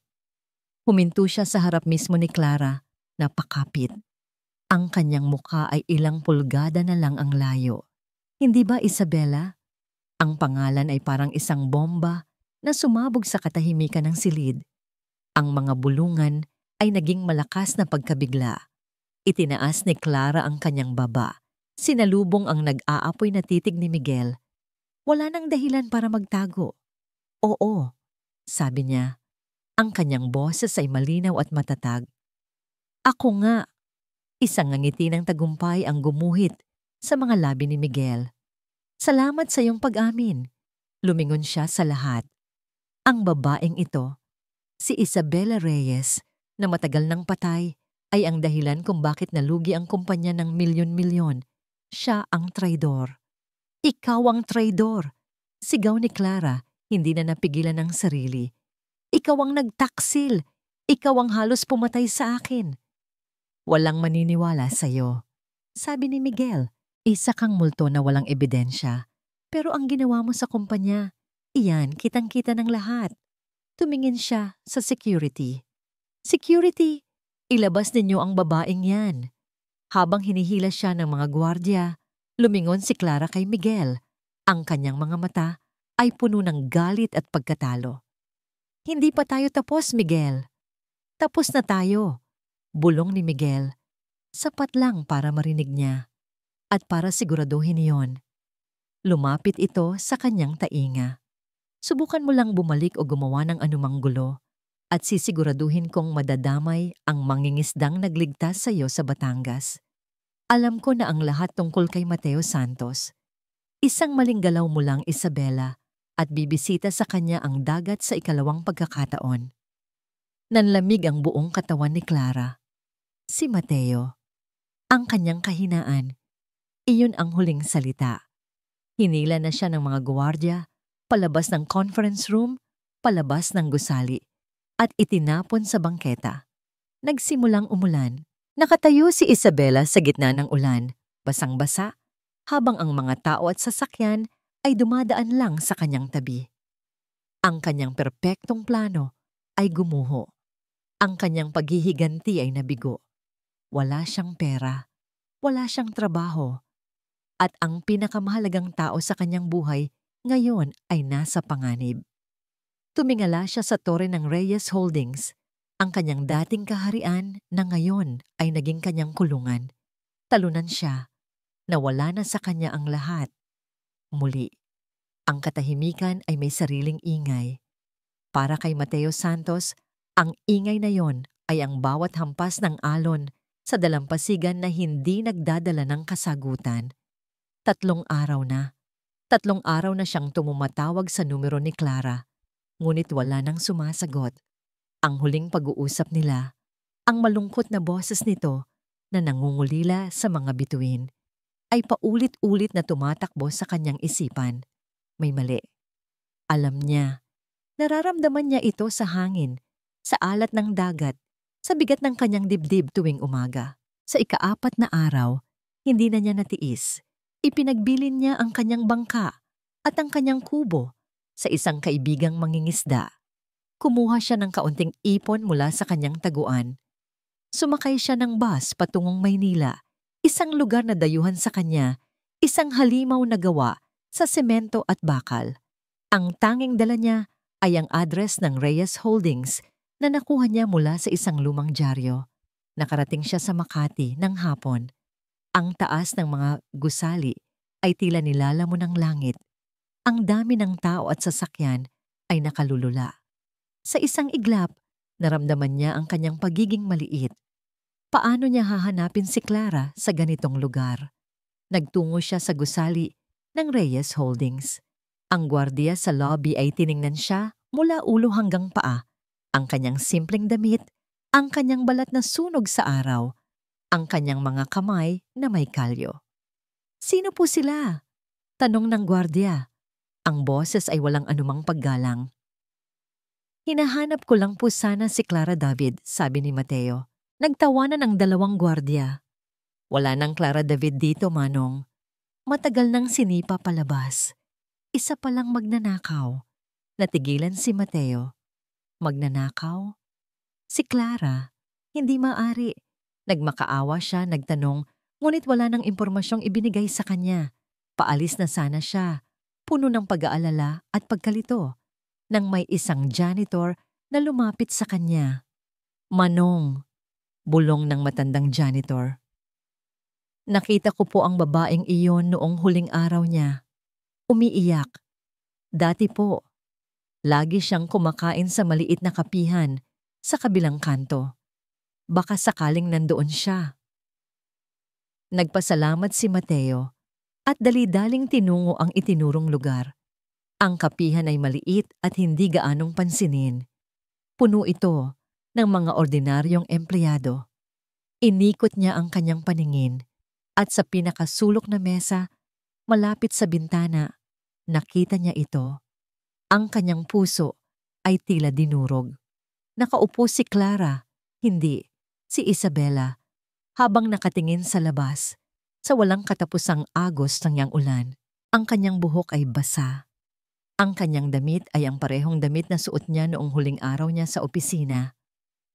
Huminto siya sa harap mismo ni Clara, napakapit. Ang kanyang mukha ay ilang pulgada na lang ang layo. Hindi ba, Isabela? Ang pangalan ay parang isang bomba na sumabog sa katahimikan ng silid. Ang mga bulungan ay naging malakas na pagkabigla. Itinaas ni Clara ang kanyang baba. Sinalubong ang nag-aapoy na titig ni Miguel. Wala nang dahilan para magtago. Oo, sabi niya. Ang kanyang boses ay malinaw at matatag. Ako nga. Isang ngiti ng tagumpay ang gumuhit sa mga labi ni Miguel. Salamat sa iyong pag-amin. Lumingon siya sa lahat. Ang babaeng ito, si Isabela Reyes, na matagal nang patay, ay ang dahilan kung bakit nalugi ang kumpanya ng milyon-milyon. Siya ang traidor. Ikaw ang traidor. Sigaw ni Clara, hindi na napigilan ng sarili. Ikaw ang nagtaksil. Ikaw ang halos pumatay sa akin. Walang maniniwala sa'yo. Sabi ni Miguel, isa kang multo na walang ebidensya. Pero ang ginawa mo sa kumpanya, iyan kitang-kita ng lahat. Tumingin siya sa security. Security, ilabas ninyo ang babaeng yan. Habang hinihila siya ng mga gwardya, lumingon si Clara kay Miguel. Ang kanyang mga mata ay puno ng galit at pagkatalo. Hindi pa tayo tapos, Miguel. Tapos na tayo. Bulong ni Miguel. Sapat lang para marinig niya. At para siguraduhin iyon. Lumapit ito sa kanyang tainga. Subukan mo lang bumalik o gumawa ng anumang gulo at sisiguraduhin kong madadamay ang mangingisdang nagligtas sa iyo sa Batangas. Alam ko na ang lahat tungkol kay Mateo Santos. Isang maling galaw mo lang, Isabela, at bibisita sa kanya ang dagat sa ikalawang pagkakataon. Nanlamig ang buong katawan ni Clara. Si Mateo. Ang kanyang kahinaan. Iyon ang huling salita. Hinila na siya ng mga gwardiya, palabas ng conference room, palabas ng gusali, at itinapon sa bangketa. Nagsimulang umulan. Nakatayo si Isabela sa gitna ng ulan, basang-basa, habang ang mga tao at sasakyan ay dumadaan lang sa kanyang tabi. Ang kanyang perpektong plano ay gumuho. Ang kanyang paghihiganti ay nabigo. Wala siyang pera. wala siyang trabaho. At ang pinakamahalagang tao sa kanyang buhay ngayon ay nasa panganib. Tumingala siya sa tore ng Reyes Holdings, ang kanyang dating kaharian na ngayon ay naging kanyang kulungan. Talunan siya, nawala na sa kanya ang lahat. Muli, ang katahimikan ay may sariling ingay. Para kay Mateo Santos, ang ingay na yon ay ang bawat hampas ng alon sa dalampasigan na hindi nagdadala ng kasagutan. 3 araw na. 3 araw na siyang tumumatawag sa numero ni Clara, ngunit wala nang sumasagot. Ang huling pag-uusap nila, ang malungkot na boses nito na nangungulila sa mga bituin, ay paulit-ulit na tumatakbo sa kanyang isipan. May mali. Alam niya. Nararamdaman niya ito sa hangin, sa alat ng dagat, sa bigat ng kanyang dibdib tuwing umaga. Sa ika-4 na araw, hindi na niya natiis. Ipinagbilin niya ang kanyang bangka at ang kanyang kubo sa isang kaibigang mangingisda. Kumuha siya ng kaunting ipon mula sa kanyang taguan. Sumakay siya ng bus patungong Maynila, isang lugar na dayuhan sa kanya, isang halimaw na gawa sa semento at bakal. Ang tanging dala niya ay ang address ng Reyes Holdings na nakuha niya mula sa isang lumang dyaryo. Nakarating siya sa Makati ng hapon. Ang taas ng mga gusali ay tila nilalamon ng langit. Ang dami ng tao at sasakyan ay nakalulula. Sa isang iglap, naramdaman niya ang kanyang pagiging maliit. Paano niya hahanapin si Clara sa ganitong lugar? Nagtungo siya sa gusali ng Reyes Holdings. Ang gwardiya sa lobby ay tiningnan siya mula ulo hanggang paa. Ang kanyang simpleng damit, ang kanyang balat na sunog sa araw, ang kanyang mga kamay na may kalyo. Sino po sila? Tanong ng gwardiya. Ang boses ay walang anumang paggalang. Hinahanap ko lang po sana si Clara David, sabi ni Mateo. Nagtawanan ang 2 gwardiya. Wala nang Clara David dito, Manong. Matagal nang sinipa palabas. Isa palang magnanakaw. Natigilan si Mateo. Magnanakaw? Si Clara? Hindi maari. Nagmakaawa siya, nagtanong, ngunit wala nang impormasyong ibinigay sa kanya. Paalis na sana siya, puno ng pag-aalala at pagkalito, nang may isang janitor na lumapit sa kanya. Manong, bulong ng matandang janitor. Nakita ko po ang babaeng iyon noong huling araw niya. Umiiyak. Dati po, lagi siyang kumakain sa maliit na kapihan sa kabilang kanto. Baka sakaling nandoon siya. Nagpasalamat si Mateo at dali-daling tinungo ang itinurong lugar. Ang kapihan ay maliit at hindi gaanong pansinin. Puno ito ng mga ordinaryong empleyado. Inikot niya ang kanyang paningin at sa pinakasulok na mesa, malapit sa bintana, nakita niya ito. Ang kanyang puso ay tila dinurog. Nakaupo si Clara, hindi, si Isabela, habang nakatingin sa labas, sa walang katapusang agos ng yang ulan. Ang kanyang buhok ay basa. Ang kanyang damit ay ang parehong damit na suot niya noong huling araw niya sa opisina.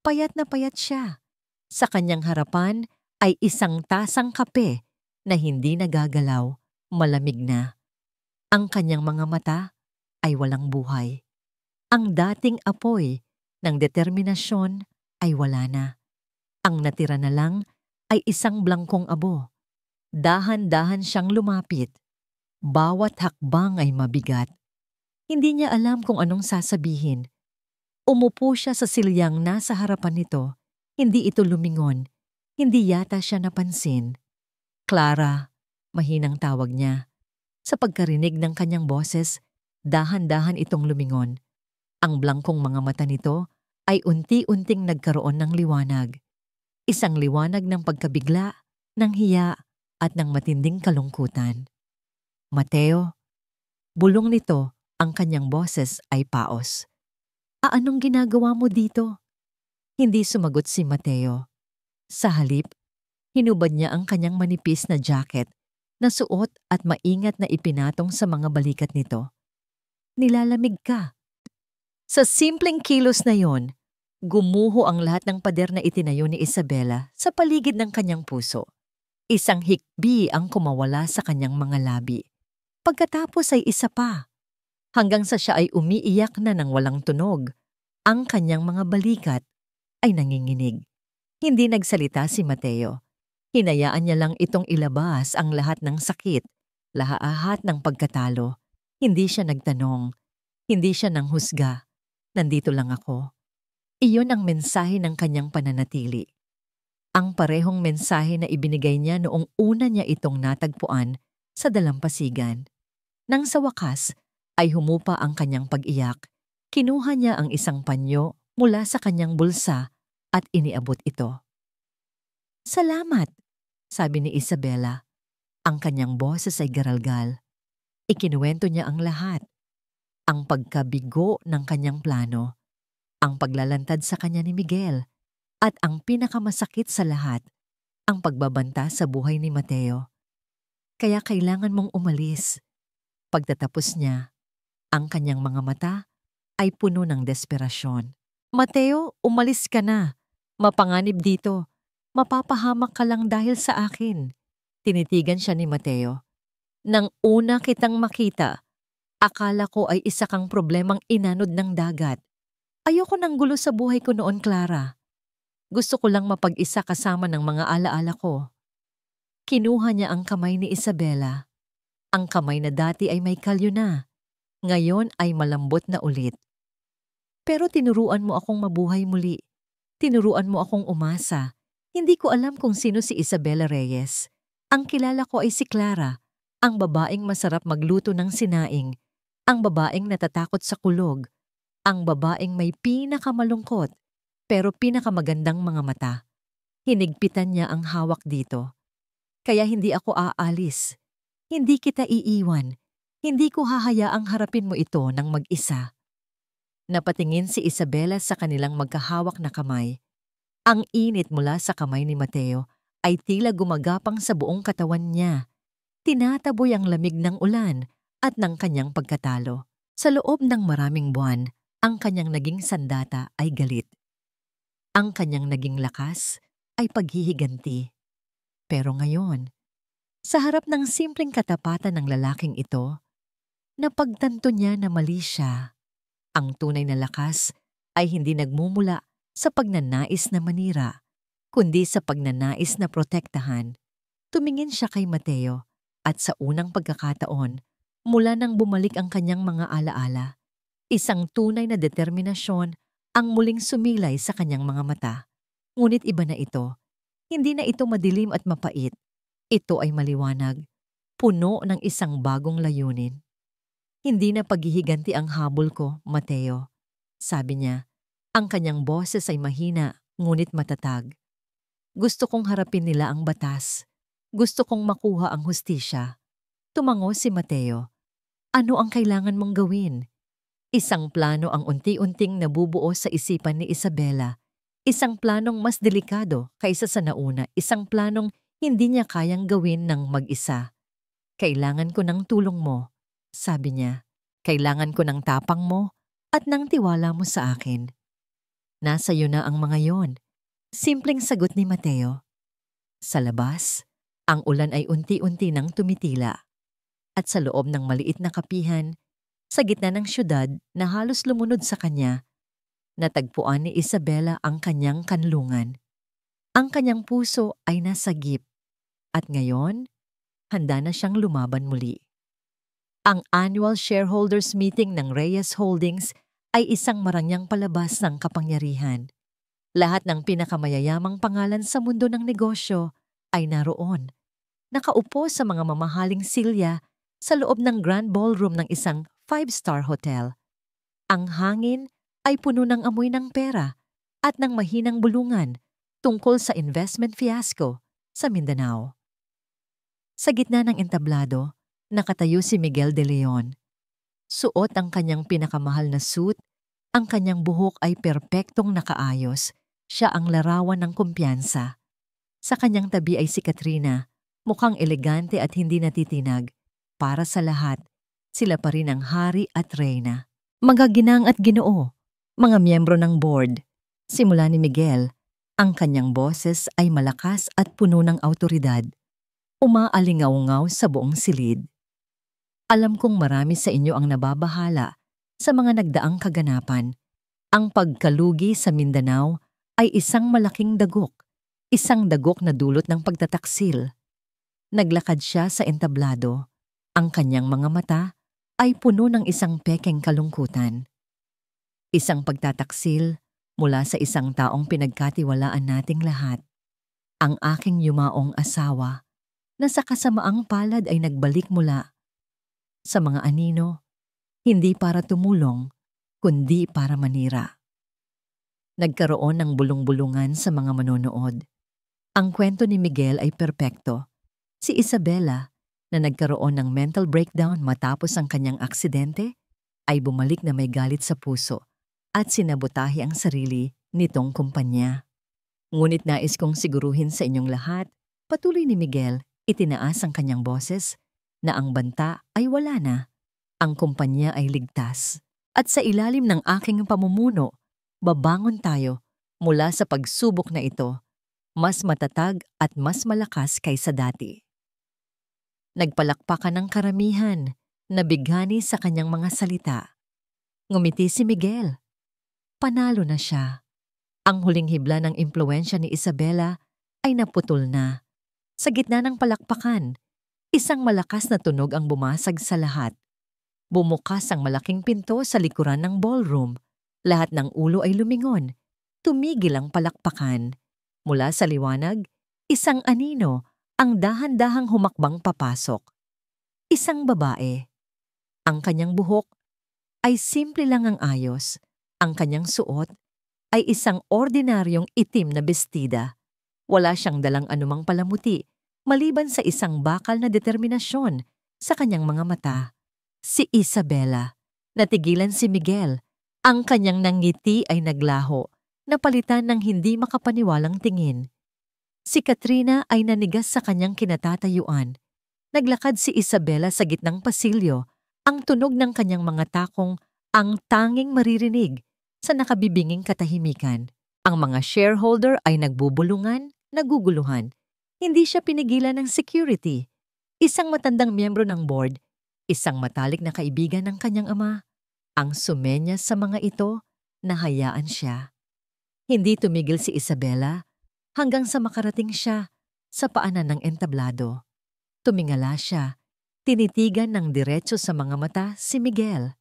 Payat na payat siya. Sa kanyang harapan ay isang tasang kape na hindi nagagalaw, malamig na. Ang kanyang mga mata ay walang buhay. Ang dating apoy ng determinasyon ay wala na. Ang natira na lang ay isang blangkong abo. Dahan-dahan siyang lumapit. Bawat hakbang ay mabigat. Hindi niya alam kung anong sasabihin. Umupo siya sa silyang nasa harapan nito. Hindi ito lumingon. Hindi yata siya napansin. Clara, mahinang tawag niya. Sa pagkarinig ng kanyang boses, dahan-dahan itong lumingon. Ang blangkong mga mata nito ay unti-unting nagkaroon ng liwanag. Isang liwanag ng pagkabigla, ng hiya, at ng matinding kalungkutan. Mateo, bulong nito, ang kanyang boses ay paos. Anong ginagawa mo dito? Hindi sumagot si Mateo. Sa halip, hinubad niya ang kanyang manipis na jacket na suot at maingat na ipinatong sa mga balikat nito. Nilalamig ka. Sa simpleng kilos na yon, gumuho ang lahat ng pader na itinayo ni Isabela sa paligid ng kanyang puso. Isang hikbi ang kumawala sa kanyang mga labi. Pagkatapos ay isa pa, hanggang sa siya ay umiiyak na ng walang tunog. Ang kanyang mga balikat ay nanginginig. Hindi nagsalita si Mateo. Hinayaan niya lang itong ilabas ang lahat ng sakit, lahat ng pagkatalo. Hindi siya nagtanong. Hindi siya nanghusga. Nandito lang ako. Iyon ang mensahe ng kanyang pananatili. Ang parehong mensahe na ibinigay niya noong una niya itong natagpuan sa dalampasigan. Nang sa wakas ay humupa ang kanyang pag-iyak, kinuha niya ang isang panyo mula sa kanyang bulsa at iniabot ito. "Salamat," sabi ni Isabela. Ang kanyang boses ay garalgal. Ikinuwento niya ang lahat. Ang pagkabigo ng kanyang plano, ang paglalantad sa kanya ni Miguel, at ang pinakamasakit sa lahat, ang pagbabanta sa buhay ni Mateo. Kaya kailangan mong umalis. Pagtatapos niya, ang kanyang mga mata ay puno ng desperasyon. "Mateo, umalis ka na. Mapanganib dito. Mapapahamak ka lang dahil sa akin." Tinitigan siya ni Mateo. "Nang una kitang makita, akala ko ay isa kang problemang inanod ng dagat. Ayoko ng gulo sa buhay ko noon, Clara. Gusto ko lang mapag-isa kasama ng mga alaala ko." Kinuha niya ang kamay ni Isabela. Ang kamay na dati ay may kalyo na. Ngayon ay malambot na ulit. "Pero tinuruan mo akong mabuhay muli. Tinuruan mo akong umasa. Hindi ko alam kung sino si Isabela Reyes. Ang kilala ko ay si Clara, ang babaeng masarap magluto ng sinaing, ang babaeng natatakot sa kulog, ang babaeng may pinakamalungkot pero pinakamagandang mga mata." Hinigpitan niya ang hawak dito. "Kaya hindi ako aalis. Hindi kita iiwan. Hindi ko hahayaang harapin mo ito ng mag-isa." Napatingin si Isabela sa kanilang magkahawak na kamay. Ang init mula sa kamay ni Mateo ay tila gumagapang sa buong katawan niya. Tinataboy ang lamig ng ulan at ng kanyang pagkatalo. Sa loob ng maraming buwan, ang kanyang naging sandata ay galit. Ang kanyang naging lakas ay paghihiganti. Pero ngayon, sa harap ng simpleng katapatan ng lalaking ito, napagtanto niya na mali siya. Ang tunay na lakas ay hindi nagmumula sa pagnanais na manira, kundi sa pagnanais na protektahan. Tumingin siya kay Mateo at sa unang pagkakataon, mula nang bumalik ang kanyang mga alaala, isang tunay na determinasyon ang muling sumilay sa kanyang mga mata. Ngunit iba na ito. Hindi na ito madilim at mapait. Ito ay maliwanag, puno ng isang bagong layunin. "Hindi na paghihiganti ang habol ko, Mateo," sabi niya. Ang kanyang boses ay mahina, ngunit matatag. "Gusto kong harapin nila ang batas. Gusto kong makuha ang hustisya." Tumango si Mateo. "Ano ang kailangan mong gawin?" Isang plano ang unti-unting nabubuo sa isipan ni Isabela. Isang planong mas delikado kaysa sa nauna. Isang planong hindi niya kayang gawin ng mag-isa. "Kailangan ko ng tulong mo," sabi niya. "Kailangan ko ng tapang mo at ng tiwala mo sa akin." "Nasa iyo na ang mga yon," simpleng sagot ni Mateo. Sa labas, ang ulan ay unti-unti nang tumitila. At sa loob ng maliit na kapihan, sa gitna ng syudad na halos lumunod sa kanya, natagpuan ni Isabela ang kanyang kanlungan. Ang kanyang puso ay nasagip. At ngayon, handa na siyang lumaban muli. Ang annual shareholders meeting ng Reyes Holdings ay isang marangyang palabas ng kapangyarihan. Lahat ng pinakamayayamang pangalan sa mundo ng negosyo ay naroon. Nakaupo sa mga mamahaling silya sa loob ng grand ballroom ng isang 5-star hotel. Ang hangin ay puno ng amoy ng pera at ng mahinang bulungan tungkol sa investment fiasco sa Mindanao. Sa gitna ng entablado, nakatayo si Miguel de Leon. Suot ang kanyang pinakamahal na suit, ang kanyang buhok ay perpektong nakaayos, siya ang larawan ng kumpiyansa. Sa kanyang tabi ay si Katrina, mukhang elegante at hindi natitinag. Para sa lahat, sila pa rin ang hari at reyna. Mga ginang at ginoo, mga miyembro ng board. Simula ni Miguel, ang kanyang boses ay malakas at puno ng awtoridad. umaalingaw-ngaw sa buong silid. Alam kong marami sa inyo ang nababahala sa mga nagdaang kaganapan. Ang pagkalugi sa Mindanao ay isang malaking dagok, isang dagok na dulot ng pagtataksil. Naglakad siya sa entablado. Ang kanyang mga mata ay puno ng isang pekeng kalungkutan. Isang pagtataksil mula sa isang taong pinagkatiwalaan nating lahat. Ang aking yumaong asawa na sa kasamaang palad ay nagbalik mula sa mga anino, hindi para tumulong, kundi para manira. Nagkaroon ng bulong-bulungan sa mga manonood. Ang kwento ni Miguel ay perpekto. Si Isabela, na nagkaroon ng mental breakdown matapos ang kanyang aksidente, ay bumalik na may galit sa puso at sinabotahe ang sarili nitong kumpanya. Ngunit nais kong siguruhin sa inyong lahat, patuloy ni Miguel, itinaas ang kanyang boses, na ang banta ay wala na. Ang kumpanya ay ligtas. At sa ilalim ng aking pamumuno, babangon tayo mula sa pagsubok na ito, mas matatag at mas malakas kaysa dati. Nagpalakpakan ng karamihan, nabighani sa kanyang mga salita. Ngumiti si Miguel. Panalo na siya. Ang huling hibla ng impluwensya ni Isabela ay naputol na. Sa gitna ng palakpakan, isang malakas na tunog ang bumasag sa lahat. Bumukas ang malaking pinto sa likuran ng ballroom. Lahat ng ulo ay lumingon. Tumigil ang palakpakan. Mula sa liwanag, isang anino ang dahan-dahang humakbang papasok. Isang babae. Ang kanyang buhok ay simple lang ang ayos. Ang kanyang suot ay isang ordinaryong itim na bestida. Wala siyang dalang anumang palamuti, maliban sa isang bakal na determinasyon sa kanyang mga mata. Si Isabela. Natigilan si Miguel. Ang kanyang nangiti ay naglaho, napalitan ng hindi makapaniwalang tingin. Si Katrina ay nanigas sa kanyang kinatatayuan. Naglakad si Isabela sa gitnang pasilyo, ang tunog ng kanyang mga takong ang tanging maririnig sa nakabibinging katahimikan. Ang mga shareholder ay nagbubulungan, naguguluhan. Hindi siya pinigilan ng security. Isang matandang miyembro ng board, isang matalik na kaibigan ng kanyang ama, ang sumenya sa mga ito, nahayaan siya. Hindi tumigil si Isabela hanggang sa makarating siya sa paanan ng entablado. Tumingala siya, tinitigan ng diretso sa mga mata si Miguel.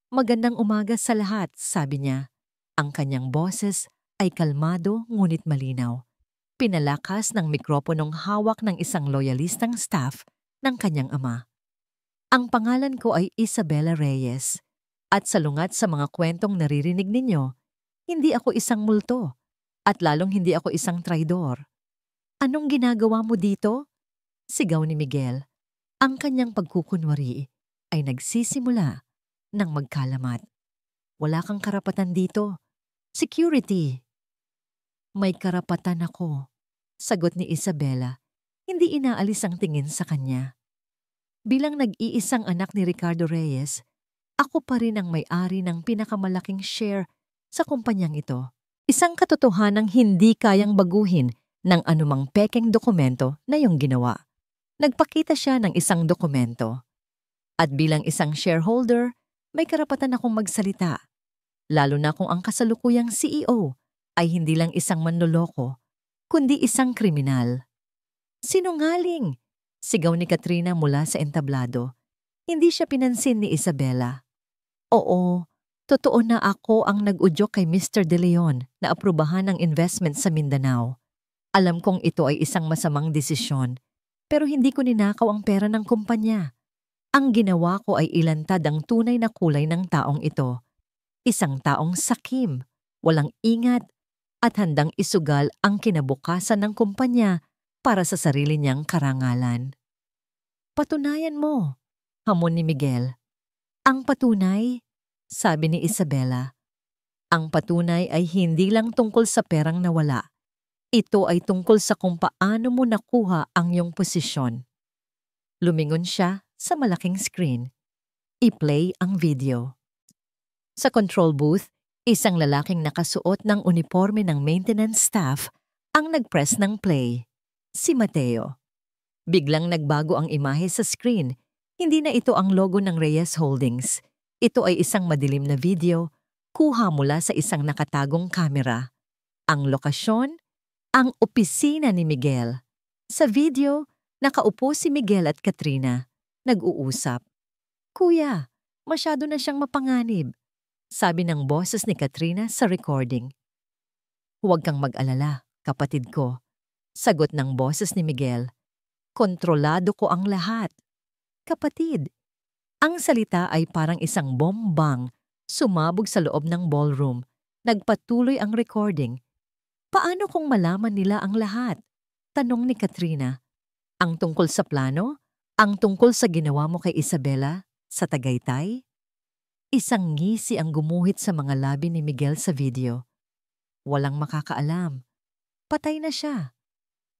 Magandang umaga sa lahat, sabi niya. Ang kanyang boses ay kalmado ngunit malinaw. Pinalakas ng mikroponong hawak ng isang loyalistang staff ng kanyang ama. Ang pangalan ko ay Isabela Reyes. At salungat sa mga kwentong naririnig ninyo, hindi ako isang multo. At lalong hindi ako isang traidor. Anong ginagawa mo dito? Sigaw ni Miguel. Ang kanyang pagkukunwari ay nagsisimula ng magkalamat. Wala kang karapatan dito. Security. May karapatan ako, sagot ni Isabela. Hindi inaalis ang tingin sa kanya. Bilang nag-iisang anak ni Ricardo Reyes, ako pa rin ang may-ari ng pinakamalaking share sa kumpanyang ito. Isang katotohanang hindi kayang baguhin ng anumang pekeng dokumento na iyong ginawa. Nagpakita siya ng isang dokumento. At bilang isang shareholder, may karapatan akong magsalita. Lalo na kung ang kasalukuyang CEO ay hindi lang isang manloloko, kundi isang kriminal. Sinungaling! Sigaw ni Katrina mula sa entablado. Hindi siya pinansin ni Isabela. Oo. Totoo na ako ang nag-udyok kay Mr. De Leon na aprubahan ng investment sa Mindanao. Alam kong ito ay isang masamang desisyon, pero hindi ko ninakaw ang pera ng kumpanya. Ang ginawa ko ay ilantad ang tunay na kulay ng taong ito. Isang taong sakim, walang ingat, at handang isugal ang kinabukasan ng kumpanya para sa sarili niyang karangalan. Patunayan mo, hamon ni Miguel. Ang patunay? Sabi ni Isabela. Ang patunay ay hindi lang tungkol sa perang nawala. Ito ay tungkol sa kung paano mo nakuha ang iyong posisyon. Lumingon siya sa malaking screen. I-play ang video. Sa control booth, isang lalaking nakasuot ng uniforme ng maintenance staff ang nag-press ng play. Si Mateo. Biglang nagbago ang imahe sa screen. Hindi na ito ang logo ng Reyes Holdings. Ito ay isang madilim na video, kuha mula sa isang nakatagong kamera. Ang lokasyon, ang opisina ni Miguel. Sa video, nakaupo si Miguel at Katrina. Nag-uusap. "Kuya, masyado na siyang mapanganib," sabi ng boses ni Katrina sa recording. "Huwag kang mag-alala, kapatid ko," sagot ng boses ni Miguel. "Kontrolado ko ang lahat." Kapatid. Ang salita ay parang isang bombang sumabog sa loob ng ballroom. Nagpatuloy ang recording. "Paano kung malaman nila ang lahat?" tanong ni Katrina. "Ang tungkol sa plano? Ang tungkol sa ginawa mo kay Isabela sa Tagaytay?" Isang ngisi ang gumuhit sa mga labi ni Miguel sa video. Walang makakaalam. Patay na siya.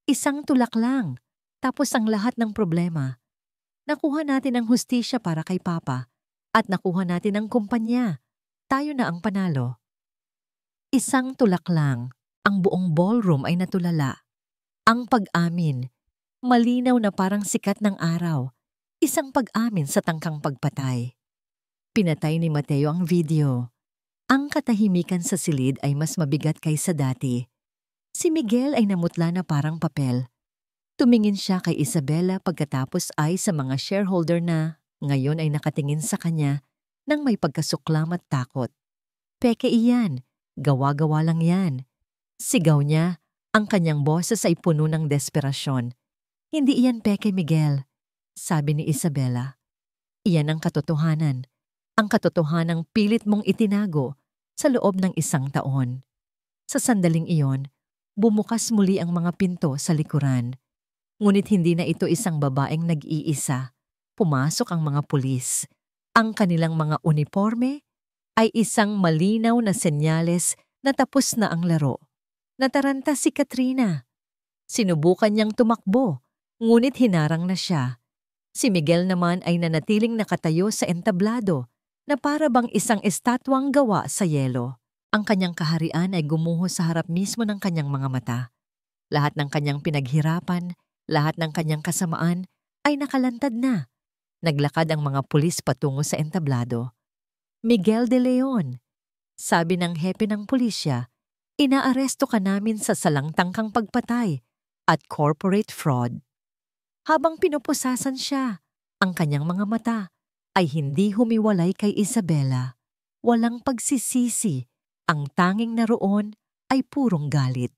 Isang tulak lang. Tapos ang lahat ng problema. Nakuha natin ang hustisya para kay Papa at nakuha natin ang kumpanya. Tayo na ang panalo. Isang tulak lang. Ang buong ballroom ay natulala. Ang pag-amin, malinaw na parang sikat ng araw. Isang pag-amin sa tangkang pagpatay. Pinatay ni Mateo ang video. Ang katahimikan sa silid ay mas mabigat kaysa dati. Si Miguel ay namutla na parang papel. Tumingin siya kay Isabela pagkatapos ay sa mga shareholder na ngayon ay nakatingin sa kanya nang may pagkasuklam at takot. "Peke iyan, gawa-gawa lang yan." Sigaw niya, ang kanyang boses ay puno ng desperasyon. "Hindi iyan peke, Miguel," sabi ni Isabela. "Iyan ang katotohanan. Ang katotohanang pilit mong itinago sa loob ng 1 taon." Sa sandaling iyon, bumukas muli ang mga pinto sa likuran. Ngunit hindi na ito isang babaeng nag-iisa. Pumasok ang mga pulis. Ang kanilang mga uniforme ay isang malinaw na senyales na tapos na ang laro. Nataranta si Katrina. Sinubukan niyang tumakbo, ngunit hinarang na siya. Si Miguel naman ay nanatiling nakatayo sa entablado na para bang isang estatwang gawa sa yelo. Ang kanyang kaharian ay gumuho sa harap mismo ng kanyang mga mata. Lahat ng kanyang pinaghirapan, lahat ng kanyang kasamaan ay nakalantad na. Naglakad ang mga pulis patungo sa entablado. "Miguel de Leon," sabi ng hepe ng pulisya, "inaaresto ka namin sa salangtangkang pagpatay at corporate fraud." Habang pinupusasan siya, ang kanyang mga mata ay hindi humiwalay kay Isabela. Walang pagsisisi, ang tanging naroon ay purong galit.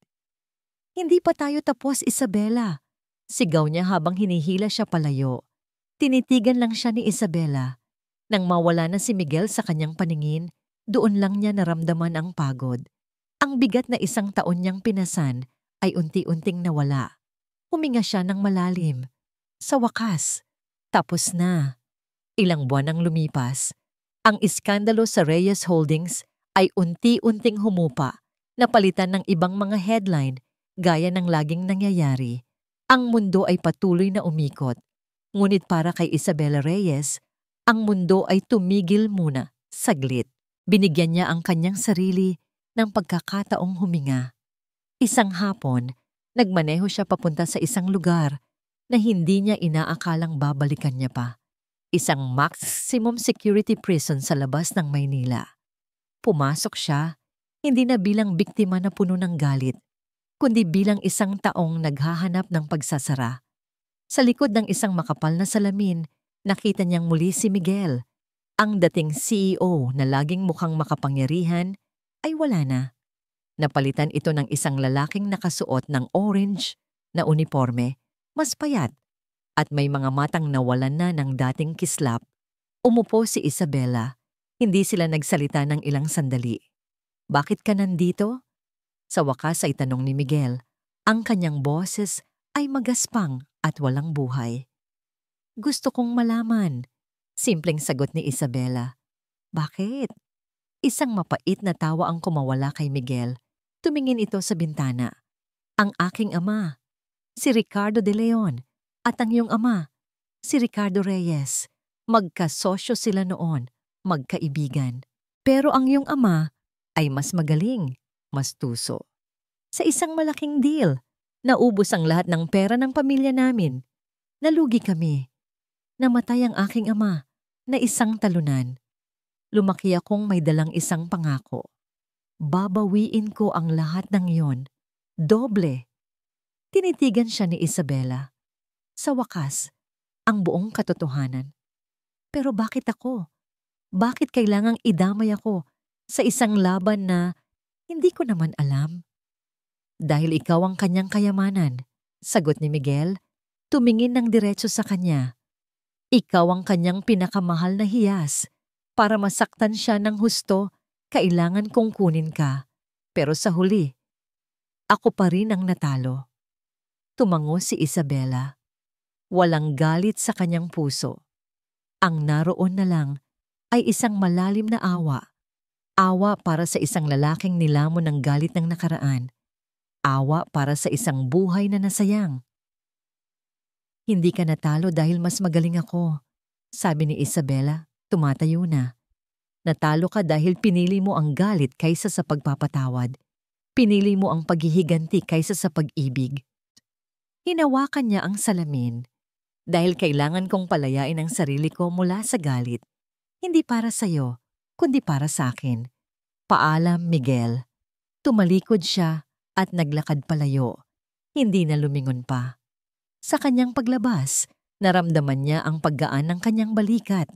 "Hindi pa tayo tapos, Isabela," sigaw niya habang hinihila siya palayo. Tinitigan lang siya ni Isabela. Nang mawala na si Miguel sa kanyang paningin, doon lang niya naramdaman ang pagod. Ang bigat na 1 taon niyang pinasan ay unti-unting nawala. Huminga siya ng malalim. Sa wakas, tapos na. Ilang buwan ang lumipas. Ang iskandalo sa Reyes Holdings ay unti-unting humupa, napalitan ng ibang mga headline gaya ng laging nangyayari. Ang mundo ay patuloy na umikot. Ngunit para kay Isabela Reyes, ang mundo ay tumigil muna, saglit. Binigyan niya ang kanyang sarili ng pagkakataong huminga. Isang hapon, nagmaneho siya papunta sa isang lugar na hindi niya inaakalang babalikan niya pa. Isang maximum security prison sa labas ng Maynila. Pumasok siya, hindi na bilang biktima na puno ng galit, kundi bilang 1 taong naghahanap ng pagsasara. Sa likod ng isang makapal na salamin, nakita niyang muli si Miguel. Ang dating CEO na laging mukhang makapangyarihan ay wala na. Napalitan ito ng isang lalaking nakasuot ng orange na uniforme, mas payat, at may mga matang nawalan na ng dating kislap. Umupo si Isabela. Hindi sila nagsalita ng ilang sandali. "Bakit ka nandito?" Sa wakas ay tanong ni Miguel. Ang kanyang boses ay magaspang at walang buhay. "Gusto kong malaman," simpleng sagot ni Isabela. "Bakit?" Isang mapait na tawa ang kumawala kay Miguel. Tumingin ito sa bintana. "Ang aking ama, si Ricardo de Leon, at ang iyong ama, si Ricardo Reyes. Magkasosyo sila noon, magkaibigan. Pero ang iyong ama ay mas magaling, mas tuso. Sa isang malaking deal, naubos ang lahat ng pera ng pamilya namin. Nalugi kami. Namatay ang aking ama na isang talunan. Lumaki akong may dalang isang pangako. Babawiin ko ang lahat ng iyon. Doble. Tinitigan siya ni Isabela. Sa wakas, ang buong katotohanan. Pero bakit ako? Bakit kailangang idamay ako sa isang laban na hindi ko naman alam? Dahil ikaw ang kanyang kayamanan, sagot ni Miguel, tumingin ng diretso sa kanya. Ikaw ang kanyang pinakamahal na hiyas. Para masaktan siya ng husto, kailangan kong kunin ka. Pero sa huli, ako pa rin ang natalo. Tumango si Isabela. Walang galit sa kanyang puso. Ang naroon na lang ay isang malalim na awa. Awa para sa isang lalaking nilamon ng galit ng nakaraan. Awa para sa isang buhay na nasayang. Hindi ka natalo dahil mas magaling ako, sabi ni Isabela, tumatayo na. Natalo ka dahil pinili mo ang galit kaysa sa pagpapatawad. Pinili mo ang paghihiganti kaysa sa pag-ibig. Hinawakan niya ang salamin. Dahil kailangan kong palayain ang sarili ko mula sa galit. Hindi para sa'yo, kundi para sa akin. Paalam, Miguel. Tumalikod siya at naglakad palayo. Hindi na lumingon pa. Sa kanyang paglabas, naramdaman niya ang paggaan ng kanyang balikat.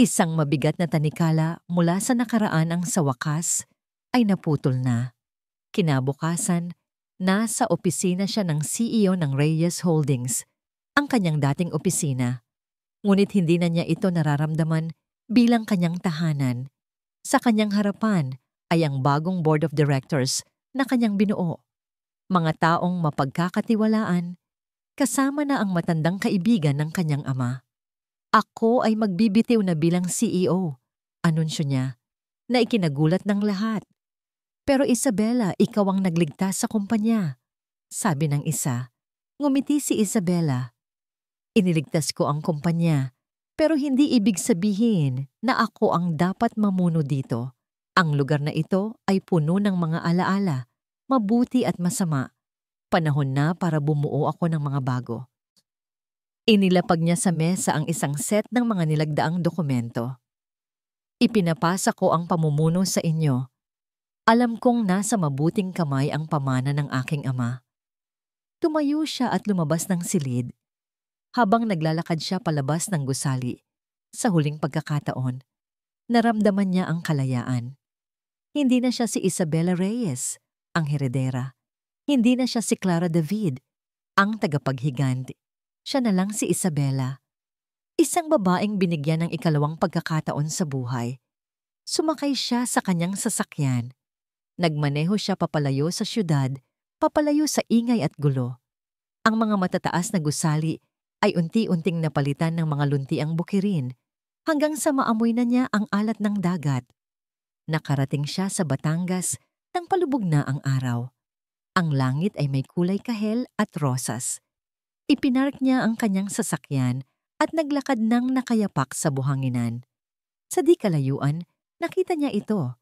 Isang mabigat na tanikala mula sa nakaraan ang sa wakas ay naputol na. Kinabukasan, nasa opisina siya ng CEO ng Reyes Holdings, ang kanyang dating opisina. Ngunit hindi na niya ito nararamdaman bilang kanyang tahanan. Sa kanyang harapan ay ang bagong board of directors na kanyang binuo. Mga taong mapagkakatiwalaan, kasama na ang matandang kaibigan ng kanyang ama. Ako ay magbibitiw na bilang CEO, anunsyo niya, na ikinagulat ng lahat. Pero Isabela, ikaw ang nagligtas sa kumpanya, sabi ng isa. Ngumiti si Isabela. Iniligtas ko ang kumpanya, pero hindi ibig sabihin na ako ang dapat mamuno dito. Ang lugar na ito ay puno ng mga alaala, mabuti at masama. Panahon na para bumuo ako ng mga bago. Inilapag niya sa mesa ang isang set ng mga nilagdaang dokumento. Ipinapasa ko ang pamumuno sa inyo. Alam kong nasa mabuting kamay ang pamana ng aking ama. Tumayo siya at lumabas ng silid. Habang naglalakad siya palabas ng gusali, sa huling pagkakataon, naramdaman niya ang kalayaan. Hindi na siya si Isabela Reyes, ang heredera. Hindi na siya si Clara David, ang tagapaghiganti. Siya na lang si Isabela. Isang babaeng binigyan ng ikalawang pagkakataon sa buhay. Sumakay siya sa kanyang sasakyan. Nagmaneho siya papalayo sa syudad, papalayo sa ingay at gulo. Ang mga matataas na gusali ay unti-unting napalitan ng mga luntiang bukirin hanggang sa maamoy na niya ang alat ng dagat. Nakarating siya sa Batangas nang palubog na ang araw. Ang langit ay may kulay kahel at rosas. Ipinark niya ang kanyang sasakyan at naglakad ng nakayapak sa buhanginan. Sa di kalayuan, nakita niya ito.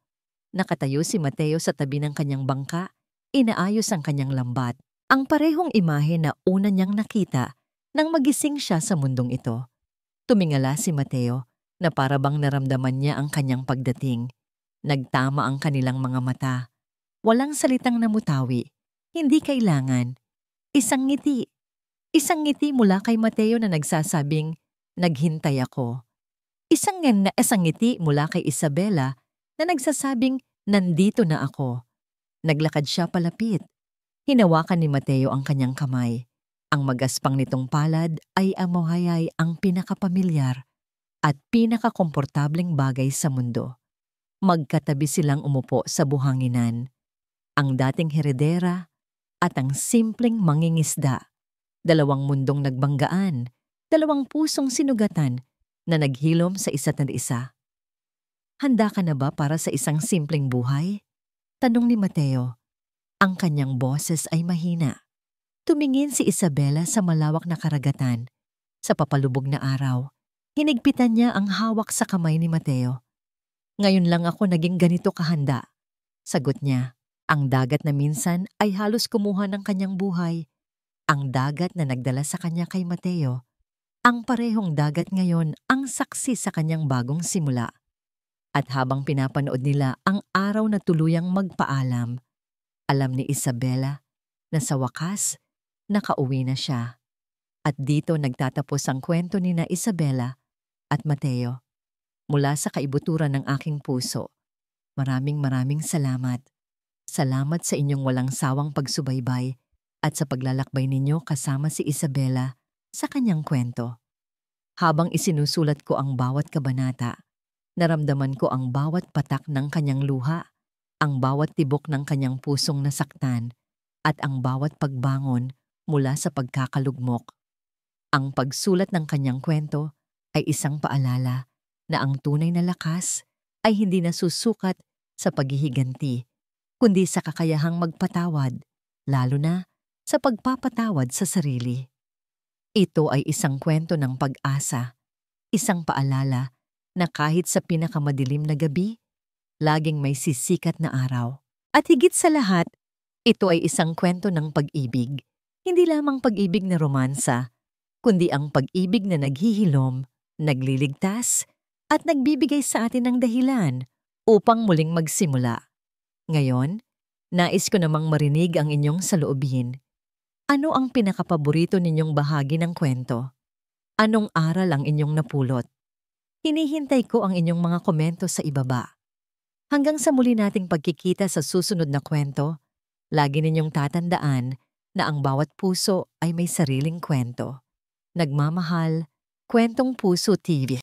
Nakatayo si Mateo sa tabi ng kanyang bangka, inaayos ang kanyang lambat. Ang parehong imahe na una niyang nakita nang magising siya sa mundong ito. Tumingala si Mateo na para bang naramdaman niya ang kanyang pagdating. Nagtama ang kanilang mga mata. Walang salitang namutawi. Hindi kailangan. Isang ngiti. Isang ngiti mula kay Mateo na nagsasabing, naghintay ako. Isang ngiti mula kay Isabela na nagsasabing, nandito na ako. Naglakad siya palapit. Hinawakan ni Mateo ang kanyang kamay. Ang magaspang nitong palad ay amuhayay ang pinakapamilyar at pinakakomportableng bagay sa mundo. Magkatabi silang umupo sa buhanginan. Ang dating heredera at ang simpleng mangingisda. Dalawang mundong nagbanggaan, dalawang pusong sinugatan na naghilom sa isa't isa. Handa ka na ba para sa isang simpleng buhay? Tanong ni Mateo. Ang kanyang boses ay mahina. Tumingin si Isabela sa malawak na karagatan. Sa papalubog na araw, hinigpitan niya ang hawak sa kamay ni Mateo. Ngayon lang ako naging ganito kahanda. Sagot niya, ang dagat na minsan ay halos kumuha ng kanyang buhay Ang dagat na nagdala sa kanya kay Mateo, ang parehong dagat ngayon ang saksi sa kanyang bagong simula. At habang pinapanood nila ang araw na tuluyang magpaalam, alam ni Isabela na sa wakas, nakauwi na siya. At dito nagtatapos ang kwento ni na Isabela at Mateo. Mula sa kaibuturan ng aking puso, maraming salamat. Salamat sa inyong walang sawang pagsubaybay at sa paglalakbay ninyo kasama si Isabela sa kanyang kwento. Habang isinusulat ko ang bawat kabanata, naramdaman ko ang bawat patak ng kanyang luha, ang bawat tibok ng kanyang pusong nasaktan, at ang bawat pagbangon mula sa pagkakalugmok. Ang pagsulat ng kanyang kwento ay isang paalala na ang tunay na lakas ay hindi nasusukat sa paghihiganti, kundi sa kakayahang magpatawad, lalo na sa pagpapatawad sa sarili. Ito ay isang kwento ng pag-asa, isang paalala na kahit sa pinakamadilim na gabi, laging may sisikat na araw. At higit sa lahat, ito ay isang kwento ng pag-ibig. Hindi lamang pag-ibig na romansa, kundi ang pag-ibig na naghihilom, nagliligtas, at nagbibigay sa atin ng dahilan upang muling magsimula. Ngayon, nais ko namang marinig ang inyong saloobin. Ano ang pinakapaborito ninyong bahagi ng kwento? Anong aral ang inyong napulot? Hinihintay ko ang inyong mga komento sa ibaba. Hanggang sa muli nating pagkikita sa susunod na kwento, lagi ninyong tatandaan na ang bawat puso ay may sariling kwento. Nagmamahal, Kwentong Puso TV.